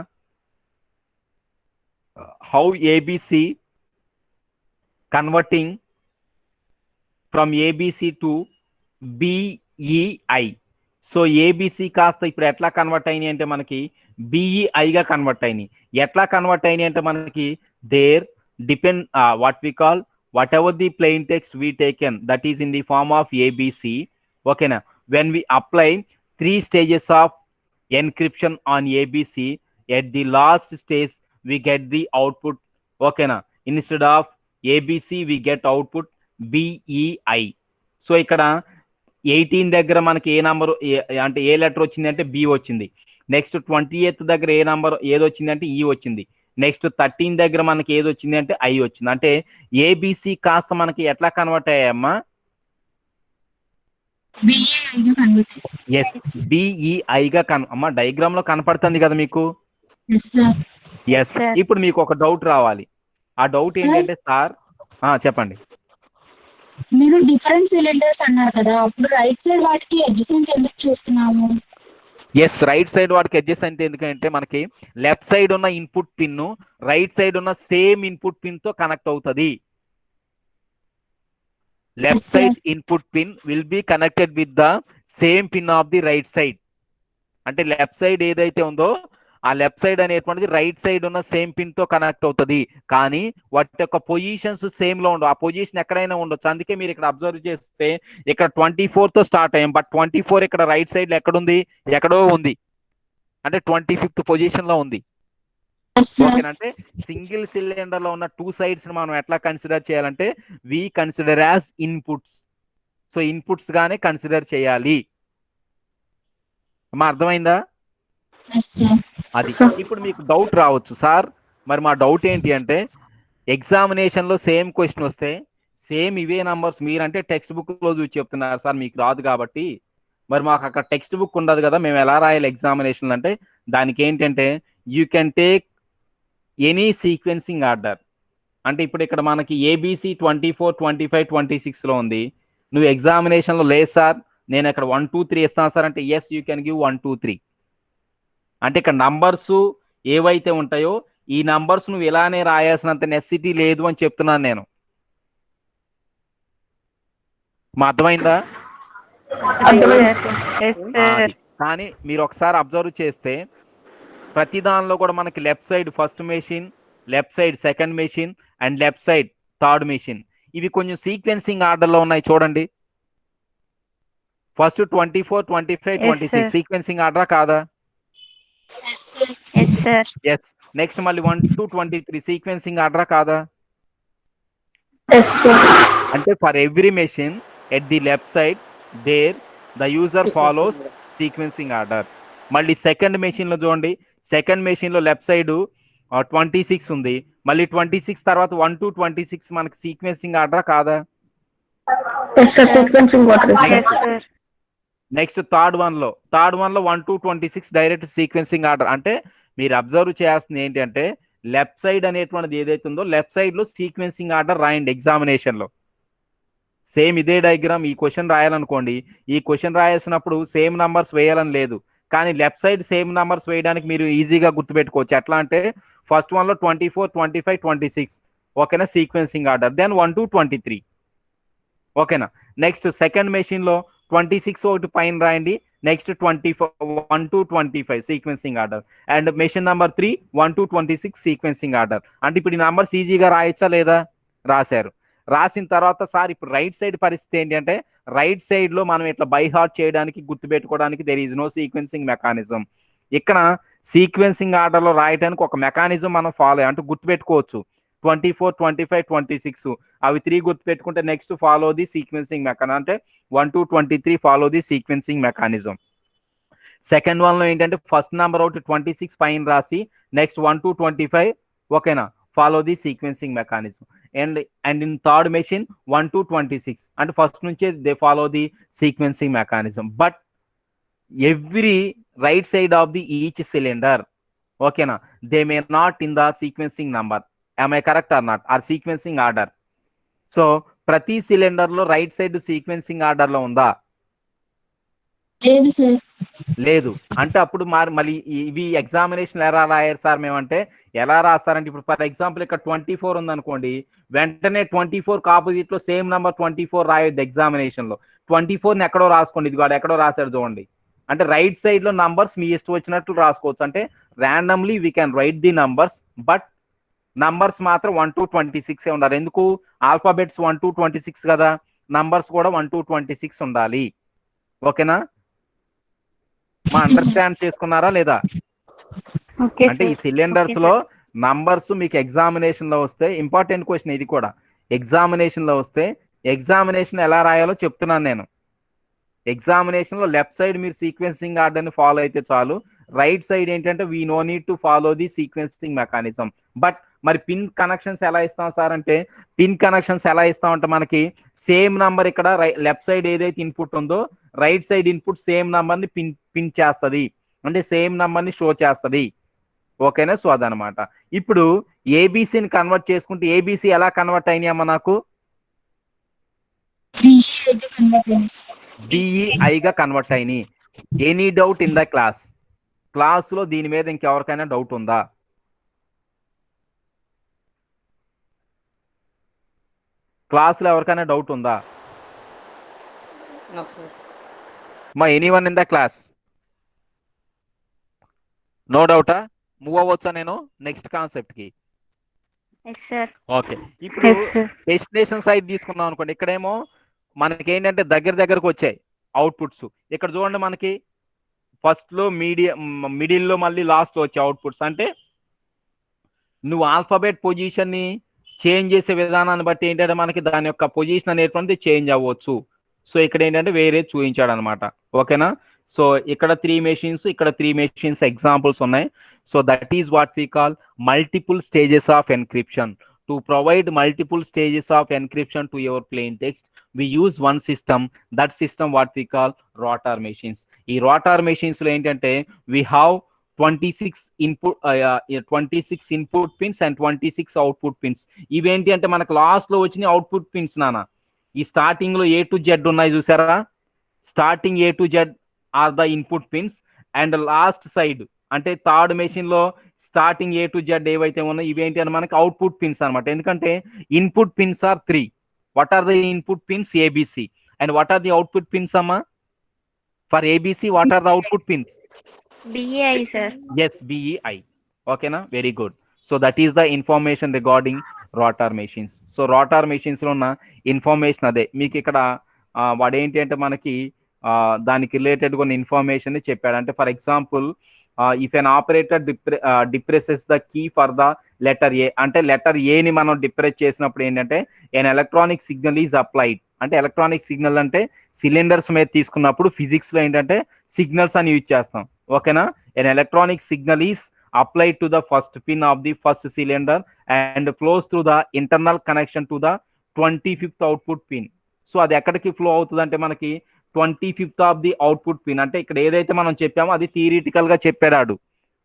How ABC converting from ABC to BEI. So ABC కాస్త ఇప్పుడు ఎట్లా కన్వర్ట్ అయినాయి అంటే మనకి బిఈఐగా కన్వర్ట్ అయినాయి. ఎట్లా కన్వర్ట్ అయినాయి అంటే మనకి there depend what we call what ever the plain text we taken that is in the form of ABC. ఓకేనా, when we apply 3 stages of encryption on ABC, at the last stage we get the output. ఓకేనా, instead of ABC we get output BEI. So ఇక్కడ 18 దగ్గర మనకి ఏ number అంటే ఏ letter వచ్చింది అంటే B వచ్చింది. Next 28 దగ్గర ఏ నంబర్ ఏది వచ్చింది అంటే ఈ వచ్చింది. నెక్స్ట్ 13 దగ్గర మనకి ఏది వచ్చింది అంటే ఐ వచ్చింది. అంటే ఏబిసి కాస్త మనకి ఎట్లా కన్వర్ట్ అయ్యాయమ్మా? ఎస్, బిఈఐగా అమ్మా డయాగ్రామ్ లో కనపడుతుంది కదా మీకు? ఎస్. ఇప్పుడు మీకు ఒక డౌట్ రావాలి. ఆ డౌట్ ఏంటంటే సార్ చెప్పండి. మీరు డిఫరెంట్ సిలిండర్స్ అన్నారు కదా, అప్పుడు రైట్ సైడ్ వాటికి అడ్జసెంట్ ఎందుకు చూస్తున్నాము? ఎస్, రైట్ సైడ్ వాడికి అడ్జస్ట్ అంటే ఎందుకంటే మనకి లెఫ్ట్ సైడ్ ఉన్న ఇన్పుట్ పిన్ రైట్ సైడ్ ఉన్న సేమ్ ఇన్పుట్ పిన్ తో కనెక్ట్ అవుతుంది. Left side input pin will be connected with the same pin of the right side. అంటే లెఫ్ట్ సైడ్ ఏదైతే ఉందో ఆ లెఫ్ట్ సైడ్ అనేటువంటిది రైట్ సైడ్ ఉన్న సేమ్ పిన్ తో కనెక్ట్ అవుతుంది. కానీ వాటి యొక్క పొజిషన్స్ సేమ్ లో ఉండవు. ఆ పొజిషన్ ఎక్కడైనా ఉండొచ్చు. అందుకే మీరు ఇక్కడ అబ్జర్వ్ చేస్తే ఇక్కడ 24 తో స్టార్ట్ అయ్యాం, బట్ 24 ఇక్కడ రైట్ సైడ్ లో ఎక్కడుంది? ఎక్కడో ఉంది. అంటే 25th పొజిషన్ లో ఉంది. ఓకేనంటే సింగిల్ సిలిండర్ లో ఉన్న 2 sides మనం ఎట్లా కన్సిడర్ చేయాలంటే we consider as inputs. So inputs గానే కన్సిడర్ చేయాలి. అమ్మా అర్థమైందా? అది. ఇప్పుడు మీకు డౌట్ రావచ్చు, సార్ మరి మా డౌట్ ఏంటి అంటే ఎగ్జామినేషన్ లో సేమ్ క్వశ్చన్ వస్తే సేమ్ ఇవే నంబర్స్ మీరంటే టెక్స్ట్ బుక్ లో చూసి చెప్తున్నారు సార్, మీకు రాదు కాబట్టి మరి మాకు అక్కడ టెక్స్ట్ బుక్ ఉండదు కదా, మేము ఎలా రాయాలి ఎగ్జామినేషన్ అంటే దానికి ఏంటంటే you can take any sequencing order. అంటే ఇప్పుడు ఇక్కడ మనకి ఏబిసి 24, 25, 26 లో ఉంది. నువ్వు ఎగ్జామినేషన్ లో లేదు సార్ నేను ఇక్కడ 1, 2, 3 ఇస్తాను సార్ అంటే ఎస్ యూ కెన్ గివ్ 1, 2, 3. అంటే ఇక్కడ నంబర్స్ ఏవైతే ఉంటాయో ఈ నంబర్స్ నువ్వు ఇలానే రాయాల్సినంత నెసెసిటీ లేదు అని చెప్తున్నాను నేను. మా అర్థమైందా? కానీ మీరు ఒకసారి అబ్జర్వ్ చేస్తే ప్రతి దానిలో కూడా మనకి left side first machine, left side second machine and left side third machine ఇవి కొంచెం సీక్వెన్సింగ్ ఆర్డర్ లో ఉన్నాయి చూడండి. ఫస్ట్ 24, 25, 26 సీక్వెన్సింగ్ ఆర్డరా కాదా? ఎస్. నెక్స్ట్ మళ్ళీ 1 to 23 సీక్వెన్సింగ్ ఆర్డరా కాదా? అంటే for every machine at the left side there the user follows sequencing order. మళ్ళీ సెకండ్ మెషిన్ లో చూడండి, సెకండ్ మెషిన్ లో లెఫ్ట్ సైడ్ 26 ఉంది. మళ్ళీ 26 తర్వాత 1 to 26 మనకి సీక్వెన్సింగ్ ఆర్డరా కాదా? నెక్స్ట్ థర్డ్ వన్ లో 1 to 26 డైరెక్ట్ సీక్వెన్సింగ్ ఆర్డర్. అంటే మీరు అబ్జర్వ్ చేయాల్సింది ఏంటంటే లెఫ్ట్ సైడ్ అనేటువంటిది ఏదైతే ఉందో లెఫ్ట్ సైడ్ లో సీక్వెన్సింగ్ ఆర్డర్ రాయండి ఎగ్జామినేషన్ లో. సేమ్ ఇదే డయాగ్రామ్ ఈ క్వశ్చన్ రాయాలనుకోండి, ఈ క్వశ్చన్ రాయాల్సినప్పుడు సేమ్ నంబర్స్ వేయాలని లేదు, కానీ లెఫ్ట్ సైడ్ సేమ్ నంబర్స్ వేయడానికి మీరు ఈజీగా గుర్తుపెట్టుకోవచ్చు. ఎట్లా అంటే ఫస్ట్ వన్ లో 24, 25, 26 ఓకేనా సీక్వెన్సింగ్ ఆర్డర్, దెన్ 1 to 23 ఓకేనా. నెక్స్ట్ సెకండ్ మెషిన్ లో 26 ఒకటి పైన రాయండి, next 1 to 25 sequencing order and machine number 3 1 to 26 sequencing order. అంటే ఇప్పుడు ఈ నంబర్స్ ఈజీగా రాయొచ్చా లేదా? రాశారు. రాసిన తర్వాత సార్ ఇప్పుడు రైట్ సైడ్ పరిస్థితి ఏంటి అంటే రైట్ సైడ్ లో మనం ఇట్లా బై హార్ట్ చేయడానికి గుర్తుపెట్టుకోవడానికి there is no sequencing mechanism. ఇక్కడ సీక్వెన్సింగ్ ఆర్డర్ లో రాయడానికి ఒక మెకానిజం మనం ఫాలో అంటే గుర్తుపెట్టుకోవచ్చు. 24, 25, 26 అవి 3 గుర్తుపెట్టుకుంటే next follow the sequencing mechanism అంటే 1 to 23 follow the sequencing mechanism. Second one లో ఏంటంటే ఫస్ట్ నెంబర్ ఒకటి 26 పైన రాసి నెక్స్ట్ 1 to 25 ఓకేనా follow the sequencing mechanism. And in third machine 1 to 26 అంటే ఫస్ట్ నుంచే they follow the sequencing mechanism. But every right side of the each cylinder ఓకేనా they may not in the sequencing number. am I correct or not? or sequencing order. So ప్రతి cylinder లో right side sequencing order లో ఉందా? లేదు sir. లేదు. అంటే అప్పుడు మళ్ళీ ఇవి ఎగ్జామినేషన్ ఎలా రాయారు సార్ మేమంటే ఎలా రాస్తారంటే ఇప్పుడు ఫర్ ఎగ్జాంపుల్ ఇక్కడ 24 ఉంది అనుకోండి, వెంటనే 24 ఆపోజిట్ లో సేమ్ నెంబర్ 24 రాయొద్దు ఎగ్జామినేషన్ లో. 24 ఎక్కడో రాసుకోండి, ఇది వాడు ఎక్కడో రాశాడు చూడండి అంటే రైట్ సైడ్ లో నంబర్స్ మీ ఇష్టం వచ్చినట్లు రాసుకోవచ్చు. అంటే randomly we can write the numbers, but numbers మాత్రం 1 to 26 ఉండాలి. ఎందుకు? ఆల్ఫాబెట్స్ 1 to 26 కదా, నంబర్స్ కూడా 1 to 26 ఉండాలి. ఓకేనా? మా అండర్స్టాండ్ చేసుకున్నారా లేదా? అంటే ఈ సిలిండర్స్ లో నంబర్స్ మీకు ఎగ్జామినేషన్ లో వస్తే, ఇంపార్టెంట్ క్వశ్చన్ ఇది కూడా, ఎగ్జామినేషన్ లో వస్తే ఎగ్జామినేషన్ ఎలా రాయాలో చెప్తున్నాను నేను. ఎగ్జామినేషన్ లో లెఫ్ట్ సైడ్ మీరు సీక్వెన్సింగ్ ఆర్డర్ ని ఫాలో అయితే చాలు. రైట్ సైడ్ ఏంటంటే we know need to follow the sequencing mechanism. But మరి పిన్ కనెక్షన్స్ ఎలా ఇస్తాం సార్ అంటే, పిన్ కనెక్షన్స్ ఎలా ఇస్తామంటే మనకి సేమ్ నంబర్ ఇక్కడ లెఫ్ట్ సైడ్ ఏదైతే ఇన్పుట్ ఉందో right side input same number ని పిన్ చేస్తుంది, అంటే సేమ్ నంబర్ ని షో చేస్తుంది. ఓకేనా? సో అదనమాట. ఇప్పుడు ఏబీసీని కన్వర్ట్ చేసుకుంటే ఏబీసీ ఎలా కన్వర్ట్ అయినాయమ్మా నాకు? బిఈఐగా కన్వర్ట్ అయినాయి. Any doubt in the class? క్లాస్లో దీని మీద ఇంకెవరికైనా డౌట్ ఉందా? క్లాస్లో ఎవరికైనా డౌట్ ఉందా? మా anyone in the class? No డౌటా? మూవ్ అవ్వచ్చా నేను నెక్స్ట్ కాన్సెప్ట్ కి? ఓకే. ఇప్పుడు డెస్టినేషన్ సైడ్ తీసుకున్నాం అనుకోండి, ఇక్కడేమో మనకి ఏంటంటే దగ్గరకు వచ్చాయి అవుట్పుట్స్. ఇక్కడ చూడండి మనకి ఫస్ట్ లో మిడిల్లో మళ్ళీ లాస్ట్ లో వచ్చే అవుట్పుట్స్. అంటే నువ్వు ఆల్ఫాబెట్ పొజిషన్ ని చేంజ్ చేసే విధానాన్ని బట్టి ఏంటంటే మనకి దాని యొక్క పొజిషన్ అనేటువంటిది చేంజ్ అవ్వచ్చు. సో ఇక్కడ ఏంటంటే వేరే చూపించాడు అనమాట. ఓకేనా? సో ఇక్కడ 3 మెషిన్స్, ఇక్కడ 3 మెషిన్స్ ఎగ్జాంపుల్స్ ఉన్నాయి. So that is what we call multiple stages of encryption. To provide multiple stages of encryption to your plain text we use one system. That system what we call rotor machines. ఈ rotor machines లో ఏంటంటే we have 26 input pins and 26 output pins. ఇవేంటి అంటే మనకు last లో వచ్చిన output pins నాన్న. ఈ స్టార్టింగ్ లో A to Z ఉన్నాయి చూసారా? Starting A to Z are the input pins, and last side అంటే థర్డ్ మెషిన్ లో స్టార్టింగ్ A to Z ఏవైతే ఉన్నాయో ఇవేంటి అంటే మనకి అవుట్పుట్ పిన్స్ అనమాట. ఎందుకంటే input pins are 3. What are the input pins? ABC. And what are the output pins, Amma? For ABC, what are the output pins? BEI, sir. Yes, BEI. Okay, na? Very good. So that is the information regarding rotor machines. So rotor machines lo na information ade. మీకు ఇక్కడ వాడేంటి అంటే మనకి దానికి related కొన్ని information చెప్పాడు. అంటే for example if an operator depresses the key for the letter A, అంటే letter ఏని మనం డిప్రెస్ చేసినప్పుడు ఏంటంటే an electronic signal is applied. అంటే ఎలక్ట్రానిక్ సిగ్నల్ అంటే సిలిండర్స్ మీద తీసుకున్నప్పుడు ఫిజిక్స్ లో ఏంటంటే సిగ్నల్స్ అని యూజ్ చేస్తాం. ఓకేనా? An electronic signal is applied to the first pin of the first cylinder and flows through the internal connection to the 25th output pin. So అది ఎక్కడికి ఫ్లో అవుతుంది అంటే మనకి 25th of the output pin. అంటే ఇక్కడ ఏదైతే మనం చెప్పామో అది థియరిటికల్ గా చెప్పాడు.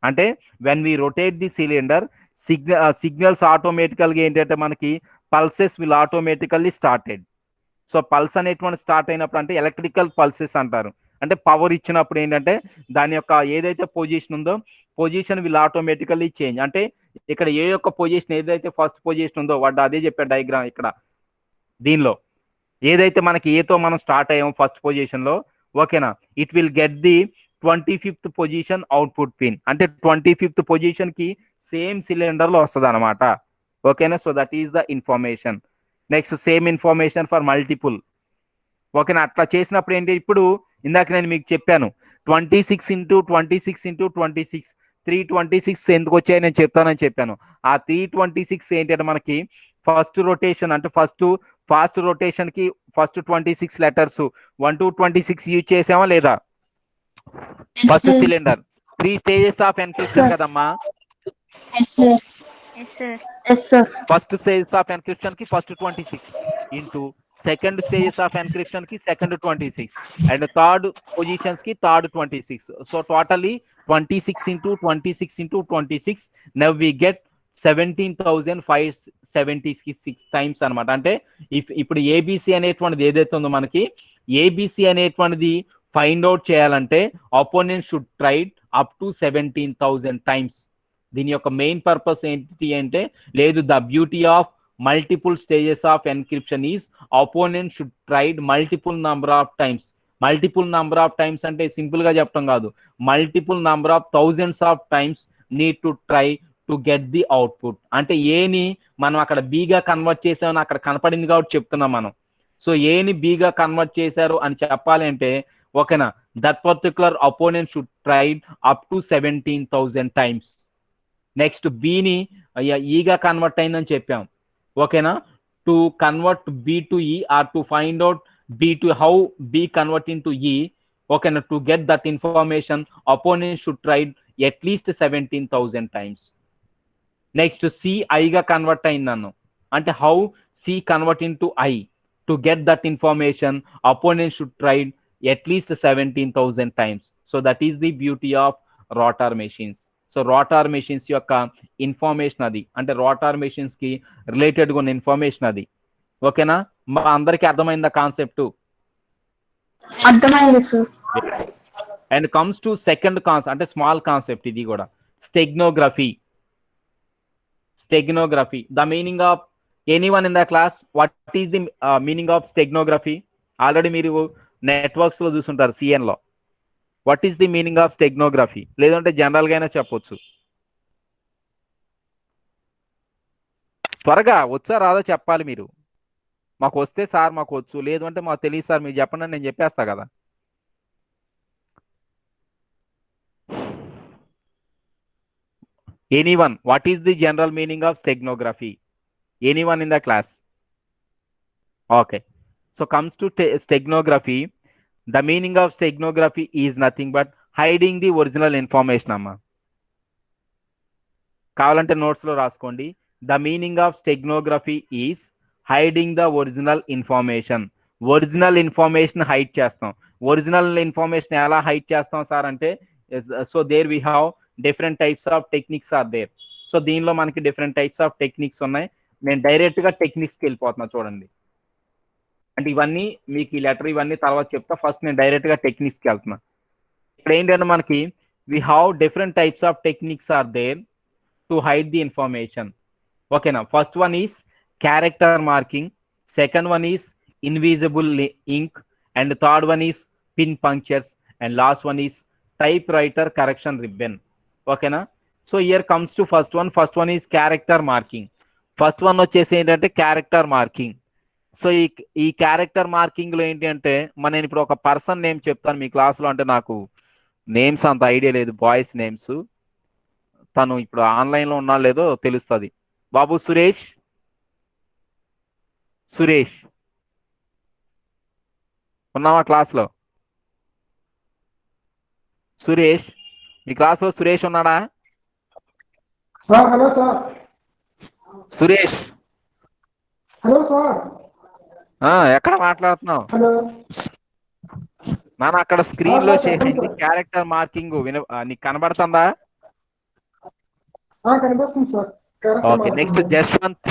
అంటే when we rotate the cylinder signals automatical గా ఏంటంటే మనకి pulses will automatically started. So pulse అనేటువంటి స్టార్ట్ అయినప్పుడు అంటే ఎలక్ట్రికల్ పల్సెస్ అంటారు. అంటే పవర్ ఇచ్చినప్పుడు ఏంటంటే దాని యొక్క ఏదైతే పొజిషన్ ఉందో పొజిషన్ విల్ ఆటోమేటికల్లీ చేంజ్. అంటే ఇక్కడ ఏ యొక్క పొజిషన్ ఏదైతే ఫస్ట్ పొజిషన్ ఉందో వాడు అదే చెప్పాడు డయాగ్రామ్. ఇక్కడ దీనిలో ఏదైతే మనకి ఏతో మనం స్టార్ట్ అయ్యాము ఫస్ట్ పొజిషన్ లో, ఓకేనా, it will get the 25th position output pin. అంటే 25th పొజిషన్ కి సేమ్ సిలిండర్ లో వస్తుంది అనమాట. ఓకేనా? So that is the information. Next same information for multiple. ఓకేనా? అట్లా చేసినప్పుడు ఏంటి, ఇప్పుడు ఇందాక నేను మీకు చెప్పాను 26 into 26 into 26 326 ఎందుకు వచ్చాయి నేను చెప్తానని చెప్పాను. ఆ 326 ఏంటంటే మనకి ఫస్ట్ రొటేషన్ అంటే ఫాస్ట్ రొటేషన్ కి ఫస్ట్ 26 లెటర్స్ 1 to 26 యూజ్ చేసామా లేదా? First cylinder 3 stages of encryption కదమ్మా. ఫస్ట్ స్టేజెస్ ఆఫ్ ఎన్క్రిప్షన్ కి first 26 into second stages of encryption కి సెకండ్ 26 అండ్ థర్డ్ పొజిషన్స్ కి third 26. So totally 26 into 26 into 26. Now we get 17,576 times అనమాట. అంటే ఇప్పుడు ABC అనేటువంటిది ఏదైతే ఉందో మనకి ఏబిసి అనేటువంటిది ఫైండ్ అవుట్ చేయాలంటే opponent should tried up to 17,000 times. దీని యొక్క మెయిన్ పర్పస్ ఏంటి అంటే లేదు, the beauty of multiple stages of encryption is opponent should tried multiple number of times. Multiple number of times అంటే సింపుల్ గా చెప్పడం కాదు, multiple number of thousands of times need to try to get the output. అంటే ఏని మనం అక్కడ బీగా convert చేసామని అక్కడ కనపడింది కాబట్టి చెప్తున్నాం మనం. సో ఏని బీగా కన్వర్ట్ చేశారు అని చెప్పాలి అంటే ఓకేనా, that particular opponent should try up to 17,000 times. Next బీని ఈగా కన్వర్ట్ అయిందని చెప్పాం ఓకేనా. To convert B to E or to find out B to how B convert into E ఓకేనా, to get that information opponent should try at least 17,000 times. Next C ఐగా convert అయిందన్ను అంటే how C convert into I, to get that information opponent should try at least 17,000 times. So that is the beauty of rotor machines. So rotor machines యొక్క information అది, అంటే rotor machines కి రిలేటెడ్గా ఉన్న information అది. ఓకేనా, మా అందరికీ అర్థమైందా కాన్సెప్ట్? అర్థమైంది sir. And comes to second concept, అంటే స్మాల్ కాన్సెప్ట్ ఇది కూడా, steganography. Steganography, the meaning of anyone in the class, what is the meaning of steganography? Already మీరు నెట్వర్క్స్ లో చూసుంటారు సిఎన్ లో. What is the meaning of steganography? లేదంటే general గానే చెప్పొచ్చు. త్వరగా వచ్చా రాదో చెప్పాలి మీరు. మాకు వస్తే సార్ మాకు వచ్చు, లేదు అంటే మాకు తెలియదు సార్ మీరు చెప్పండి నేను చెప్పేస్తా కదా. Anyone, what is the general meaning of steganography? Anyone in the class? Okay, so comes to steganography. The meaning of steganography is nothing but hiding the original information అమ్మా. కావాలంటే నోట్స్ లో రాసుకోండి. The meaning of steganography is hiding the original information. Original information hide చేస్తాం. Original information ఎలా hide చేస్తాం sir అంటే, so there we have different types of techniques are there. So దీనిలో మనకి డిఫరెంట్ టైప్స్ ఆఫ్ టెక్నిక్స్ ఉన్నాయి. నేను direct గా టెక్నిక్స్కి వెళ్ళిపోతున్నా చూడండి. అంటే ఇవన్నీ మీకు ఈ లెటర్ ఇవన్నీ తర్వాత చెప్తా, ఫస్ట్ నేను డైరెక్ట్ గా టెక్నిక్స్కి వెళ్తున్నా. ఇక్కడ ఏంటంటే మనకి we have different types of techniques are there to hide the information. ఓకేనా, first one is character marking, second one is invisible ink, and third one is pin punctures, and last one is typewriter correction ribbon. ఓకేనా, so here comes to first one is character marking. First one వచ్చేసి ఏంటంటే character marking. So ఈ character marking లో ఏంటి అంటే, నేను ఇప్పుడు ఒక పర్సన్ నేమ్ చెప్తాను మీ క్లాస్లో, అంటే నాకు నేమ్స్ అంత ఐడియా లేదు, బాయ్స్ నేమ్స్. తను ఇప్పుడు ఆన్లైన్లో ఉన్నా లేదో తెలుస్తుంది. బాబు సురేష్, సురేష్ ఉన్నావా క్లాస్లో? సురేష్, మీ క్లాస్లో సురేష్ ఉన్నాడా? Hello sir. Suresh, hello sir. ఎక్కడ మాట్లాడుతున్నావు? హలో నాన్న, అక్కడ స్క్రీన్ లో చేసింది క్యారెక్టర్ మార్కింగ్ నీకు కనబడుతుందా? కనిపిస్తుంది sir. Okay, next Jashwanth.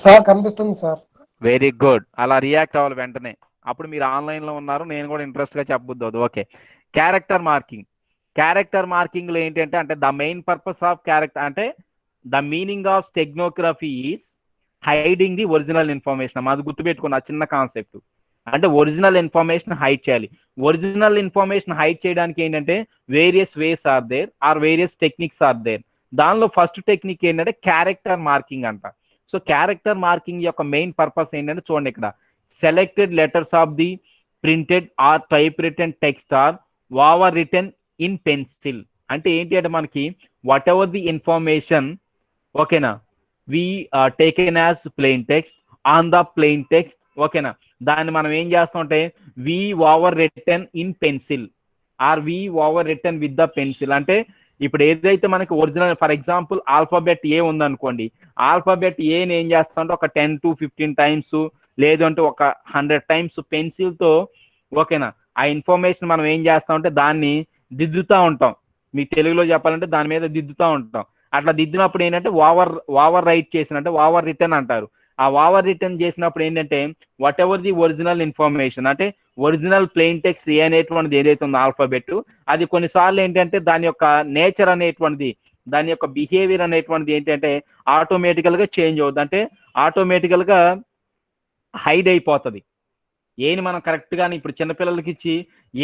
Sir కనిపిస్తుంది సార్. వెరీ గుడ్, అలా రియాక్ట్ అవ్వాలి వెంటనే, అప్పుడు మీరు ఆన్లైన్ లో ఉన్నారు, నేను కూడా ఇంట్రెస్ట్ గా చెప్పబుద్దు. Okay, character marking. Character marking లో ఏంటంటే, అంటే the main purpose of character, అంటే the meaning of steganography is hiding the original information. అది గుర్తుపెట్టుకున్న చిన్న కాన్సెప్ట్, అంటే ఒరిజినల్ ఇన్ఫర్మేషన్ హైడ్ చేయాలి. ఒరిజినల్ ఇన్ఫర్మేషన్ హైడ్ చేయడానికి ఏంటంటే various ways are there, or various techniques are there. దానిలో ఫస్ట్ టెక్నిక్ ఏంటంటే క్యారెక్టర్ మార్కింగ్ అంట. సో క్యారెక్టర్ మార్కింగ్ యొక్క మెయిన్ పర్పస్ ఏంటంటే చూడండి, ఇక్కడ selected letters of the printed or type written text are over written in pencil. అంటే ఏంటి అంటే మనకి వాట్ ఎవర్ ది ఇన్ఫర్మేషన్ ఓకేనా we taken as plain text on the plain text. ఓకేనా, దాన్ని మనం ఏం చేస్తామంటే we over written in pencil or we over written with the pencil. అంటే ఇప్పుడు ఏదైతే మనకి original, for example alphabet A ఉందనుకోండి, ఆల్ఫాబెట్ ఏని ఏం చేస్తామంటే ఒక 10 to 15 టైమ్స్, లేదంటే ఒక 100 టైమ్స్ పెన్సిల్తో ఓకేనా ఆ ఇన్ఫర్మేషన్ మనం ఏం చేస్తామంటే దాన్ని దిద్దుతూ ఉంటాం. మీకు తెలుగులో చెప్పాలంటే దాని మీద దిద్దుతూ ఉంటాం. అట్లా దిద్దినప్పుడు ఏంటంటే ఓవర్ రైట్ చేసినట్టే ఓవర్ రిటర్న్ అంటారు. ఆ ఓవర్ రిటర్న్ చేసినప్పుడు ఏంటంటే what ever the original information, అంటే ఒరిజినల్ ప్లెయిన్ టెక్స్ట్ ఏ అనేటువంటిది ఏదైతే ఉందో ఆల్ఫాబెట్, అది కొన్నిసార్లు ఏంటంటే దాని యొక్క నేచర్ అనేటువంటిది, దాని యొక్క బిహేవియర్ అనేటువంటిది ఏంటంటే ఆటోమేటికల్ గా చేంజ్ అవుతుంది, అంటే ఆటోమేటికల్ గా హైడ్ అయిపోతుంది. ఏని మనం కరెక్ట్గాని ఇప్పుడు చిన్నపిల్లలకి ఇచ్చి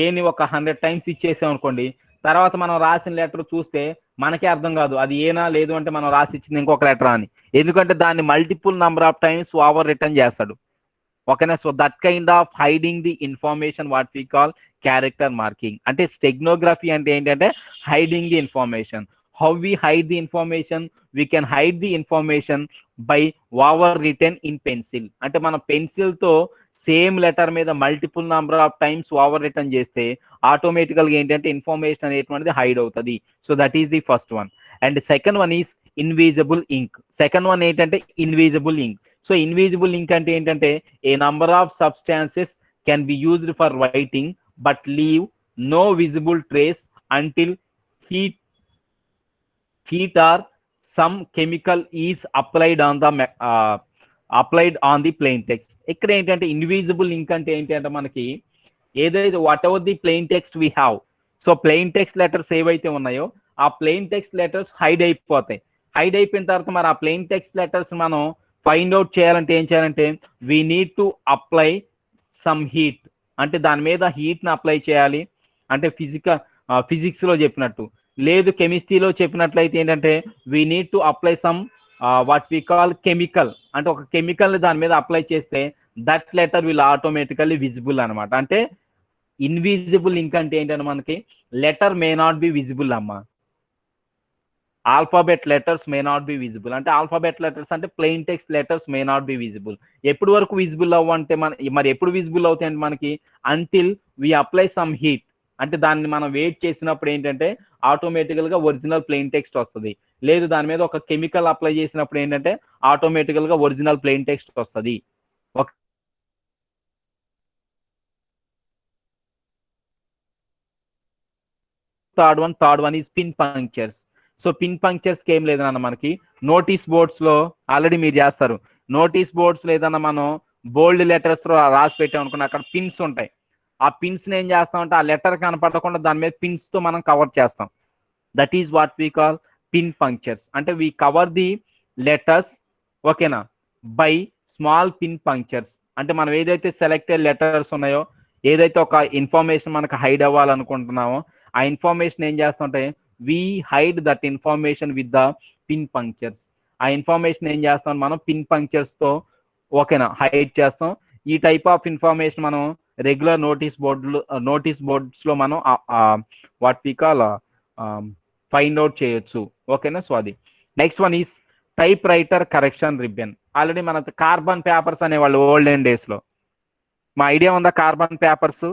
ఏని ఒక 100 టైమ్స్ ఇచ్చేసాం అనుకోండి, తర్వాత మనం రాసిన లెటర్ చూస్తే మనకే అర్థం కాదు అది ఏనా లేదు అంటే మనం రాసి ఇచ్చింది ఇంకొక లెటర్ అని. ఎందుకంటే దాన్ని multiple number of times over return చేస్తాడు. ఓకేనా? So that kind of hiding the information what we call character marking. అంటే స్టెగ్నోగ్రఫీ అంటే ఏంటంటే hiding the information. How we hide the information? We can hide the information by over return in pencil. అంటే మన పెన్సిల్తో same letter మీద multiple number of times over return చేస్తే ఆటోమేటికల్గా ఏంటంటే ఇన్ఫర్మేషన్ అనేటువంటిది హైడ్ అవుతుంది. So that is the first one. And second one is invisible ink. Second one ఏంటంటే invisible ink. So invisible ink అంటే ఏంటంటే a number of substances can be used for writing but leave no visible trace until heat or some chemical is applied on the plain text. ఇక్కడ ఏంటంటే invisible ink అంటే ఏంటంటే మనకి ఏదైతే what ever the plain text we have, so plain text letters ఏవైతే ఉన్నాయో ఆ plain text letters hide అయిపోతాయి. హైడ్ అయిపోయిన తర్వాత మరి ఆ ప్లెయిన్ టెక్స్ట్ లెటర్స్ మనం ఫైండ్ అవుట్ చేయాలంటే ఏం చేయాలంటే we need to apply some heat. అంటే దాని మీద హీట్ని అప్లై చేయాలి. అంటే ఫిజిక్స్లో చెప్పినట్టు, లేదు కెమిస్ట్రీలో చెప్పినట్లయితే ఏంటంటే we need to apply some what we call chemical. అంటే ఒక కెమికల్ని దాని మీద అప్లై చేస్తే that letter will automatically visible అనమాట. అంటే ఇన్విజిబుల్ ఇంక్ అంటే ఏంటంటే మనకి letter may not be visible అమ్మా. Alphabet letters may not be visible. అంటే ఆల్ఫాబెట్ లెటర్స్ అంటే plain text letters may not be visible. ఎప్పుడు వరకు విజిబుల్ అవ్వంటే మరి ఎప్పుడు విజిబుల్ అవుతాయంటే మనకి until we apply some heat. అంటే దాన్ని మనం వెయిట్ చేసినప్పుడు ఏంటంటే ఆటోమేటికల్గా ఒరిజినల్ ప్లెయిన్ టెక్స్ట్ వస్తుంది. లేదు దాని మీద ఒక కెమికల్ అప్లై చేసినప్పుడు ఏంటంటే ఆటోమేటికల్గా ఒరిజినల్ ప్లెయిన్ టెక్స్ట్ వస్తుంది. Third one is pin punctures. So pin పంక్చర్స్కి ఏం లేదన్న మనకి నోటీస్ బోర్డ్స్లో ఆల్రెడీ మీరు చేస్తారు. నోటీస్ బోర్డ్స్ లేదన్నా మనం బోల్డ్ లెటర్స్లో రాసి పెట్టాం అనుకున్న అక్కడ పిన్స్ ఉంటాయి. ఆ పిన్స్ని ఏం చేస్తామంటే ఆ లెటర్ కనపడకుండా దాని మీద పిన్స్తో మనం కవర్ చేస్తాం. That is what we call pin punctures. అంటే వీ కవర్ ది లెటర్స్ ఓకేనా బై స్మాల్ పిన్ పంక్చర్స్. అంటే మనం ఏదైతే సెలెక్టెడ్ లెటర్స్ ఉన్నాయో, ఏదైతే ఒక ఇన్ఫర్మేషన్ మనకు హైడ్ అవ్వాలనుకుంటున్నామో ఆ ఇన్ఫర్మేషన్ ఏం చేస్తుంటే we hide that information with the pin punctures. ఆ ఇన్ఫర్మేషన్ ఏం చేస్తాం మనం పిన్ పంక్చర్స్తో ఓకేనా హైడ్ చేస్తాం. ఈ టైప్ ఆఫ్ ఇన్ఫర్మేషన్ మనం రెగ్యులర్ నోటీస్ బోర్డ్స్లో మనం what we call find out చేయొచ్చు. ఓకేనా? సో అది next one is typewriter correction ribbon. Already మన కార్బన్ పేపర్స్ అనేవాళ్ళు ఓల్డెన్ డేస్లో. మా ఐడియా ఉందా carbon papers?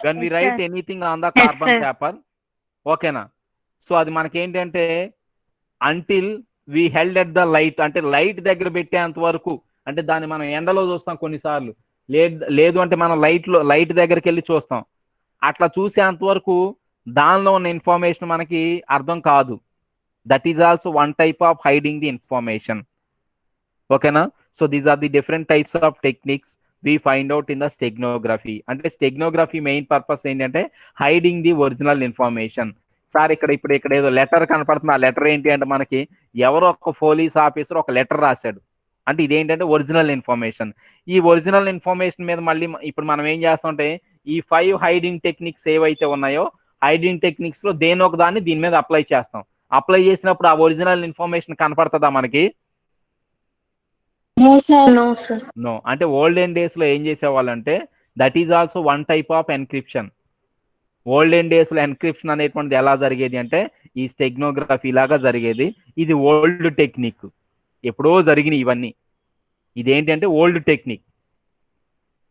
When we write anything on the carbon paper ఓకేనా. సో అది మనకేంటంటే until we held at the light, అంటే లైట్ దగ్గర పెట్టేంత వరకు, అంటే దాన్ని మనం ఎండలో చూస్తాం కొన్నిసార్లు, లేదు అంటే మనం లైట్ దగ్గరికి వెళ్ళి చూస్తాం. అట్లా చూసేంత వరకు దానిలో ఉన్న ఇన్ఫర్మేషన్ మనకి అర్థం కాదు. That is also one type of hiding the information. ఓకేనా? So these are the different types of techniques we find out in the steganography. అంటే స్టెగ్నోగ్రఫీ మెయిన్ పర్పస్ ఏంటంటే hiding the original information. Sir ఇక్కడ ఏదో letter కనపడుతుంది, ఆ letter ఏంటి అంటే మనకి ఎవరో ఒక పోలీస్ ఆఫీసర్ ఒక లెటర్ రాశాడు. అంటే ఇదేంటంటే ఒరిజినల్ ఇన్ఫర్మేషన్. ఈ ఒరిజినల్ ఇన్ఫర్మేషన్ మీద మళ్ళీ ఇప్పుడు మనం ఏం చేస్తుంటే ఈ 5 హైడింగ్ టెక్నిక్స్ ఏవైతే ఉన్నాయో హైడింగ్ టెక్నిక్స్లో దేనొక దాన్ని దీని మీద అప్లై చేస్తాం. అప్లై చేసినప్పుడు ఆ ఒరిజినల్ ఇన్ఫర్మేషన్ కనపడుతుందా మనకి? నో. అంటే ఓల్డెన్ డేస్లో ఏం చేసేవాళ్ళంటే that is also one type of encryption. Olden డేస్లో ఎన్క్రిప్షన్ అనేటువంటిది ఎలా జరిగేది అంటే ఈ స్టెగ్నోగ్రఫీ లాగా జరిగేది. ఇది ఓల్డ్ టెక్నిక్, ఎప్పుడో జరిగినాయి ఇవన్నీ. ఇదేంటంటే ఓల్డ్ టెక్నిక్.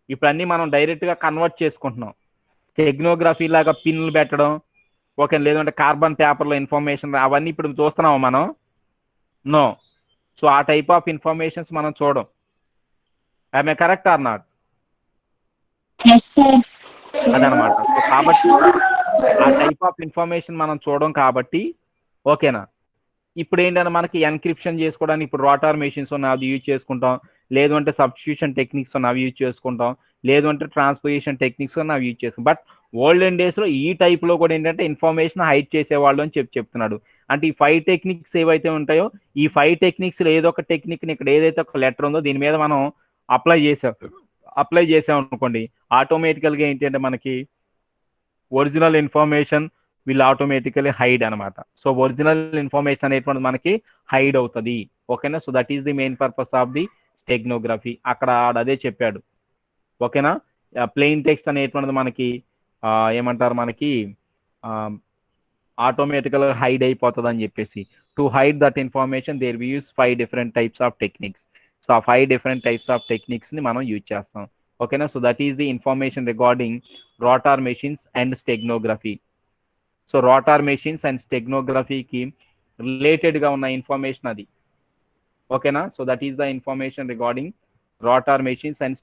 ఇప్పుడు అన్నీ మనం డైరెక్ట్గా కన్వర్ట్ చేసుకుంటున్నాం. స్టెగ్నోగ్రఫీ లాగా పిన్లు పెట్టడం ఓకే, లేదంటే కార్బన్ పేపర్లో ఇన్ఫర్మేషన్ అవన్నీ ఇప్పుడు చూస్తున్నాము మనం. నో. సో ఆ టైప్ ఆఫ్ ఇన్ఫర్మేషన్స్ మనం చూడం. I correct or not? అదనమాట. సో కాబట్టి ఆ టైప్ ఆఫ్ ఇన్ఫర్మేషన్ మనం చూడం కాబట్టి ఓకేనా. ఇప్పుడు ఏంటంటే మనకి ఎన్క్రిప్షన్ చేసుకోవడానికి ఇప్పుడు రోటార్ మెషిన్స్ ఉన్న అవి యూజ్ చేసుకుంటాం, లేదు అంటే సబ్స్టిట్యూషన్ టెక్నిక్స్ ఉన్న అవి యూజ్ చేసుకుంటాం, లేదు అంటే ట్రాన్స్పోజిషన్ టెక్నిక్స్ ఉన్న అవి యూజ్ చేసుకుంటాం. బట్ ఓల్డెన్ డేస్లో ఈ టైప్లో కూడా ఏంటంటే ఇన్ఫర్మేషన్ హైడ్ చేసేవాళ్ళు అని చెప్తున్నాడు. అంటే ఈ 5 టెక్నిక్స్ ఏవైతే ఉంటాయో ఈ 5 టెక్నిక్స్లో ఏదో ఒక టెక్నిక్ని ఇక్కడ ఏదైతే ఒక లెటర్ ఉందో దీని మీద మనం అప్లై చేసాం అప్లై చేసాం అనుకోండి, ఆటోమేటికల్గా ఏంటంటే మనకి original information will automatically hide అనమాట. సో ఒరిజినల్ ఇన్ఫర్మేషన్ అనేటువంటి మనకి హైడ్ అవుతుంది. ఓకేనా. So that is the main purpose of the steganography. అక్కడ అదే చెప్పాడు. ఓకేనా. ప్లెయిన్ టెక్స్ట్ అనేటువంటిది మనకి ఏమంటారు, మనకి ఆటోమేటికల్గా హైడ్ అయిపోతుంది అని చెప్పేసి. To hide that information there we use 5 different types of techniques. So ఆ 5 డిఫరెంట్ టైప్స్ ఆఫ్ టెక్నిక్స్ని మనం యూజ్ చేస్తాం. ఓకేనా. So that is the information regarding rotor machines and steganography. So rotor machines and స్టెగ్నోగ్రఫీకి రిలేటెడ్గా ఉన్న ఇన్ఫర్మేషన్ అది. ఓకేనా. So that is the information regarding rotor machines and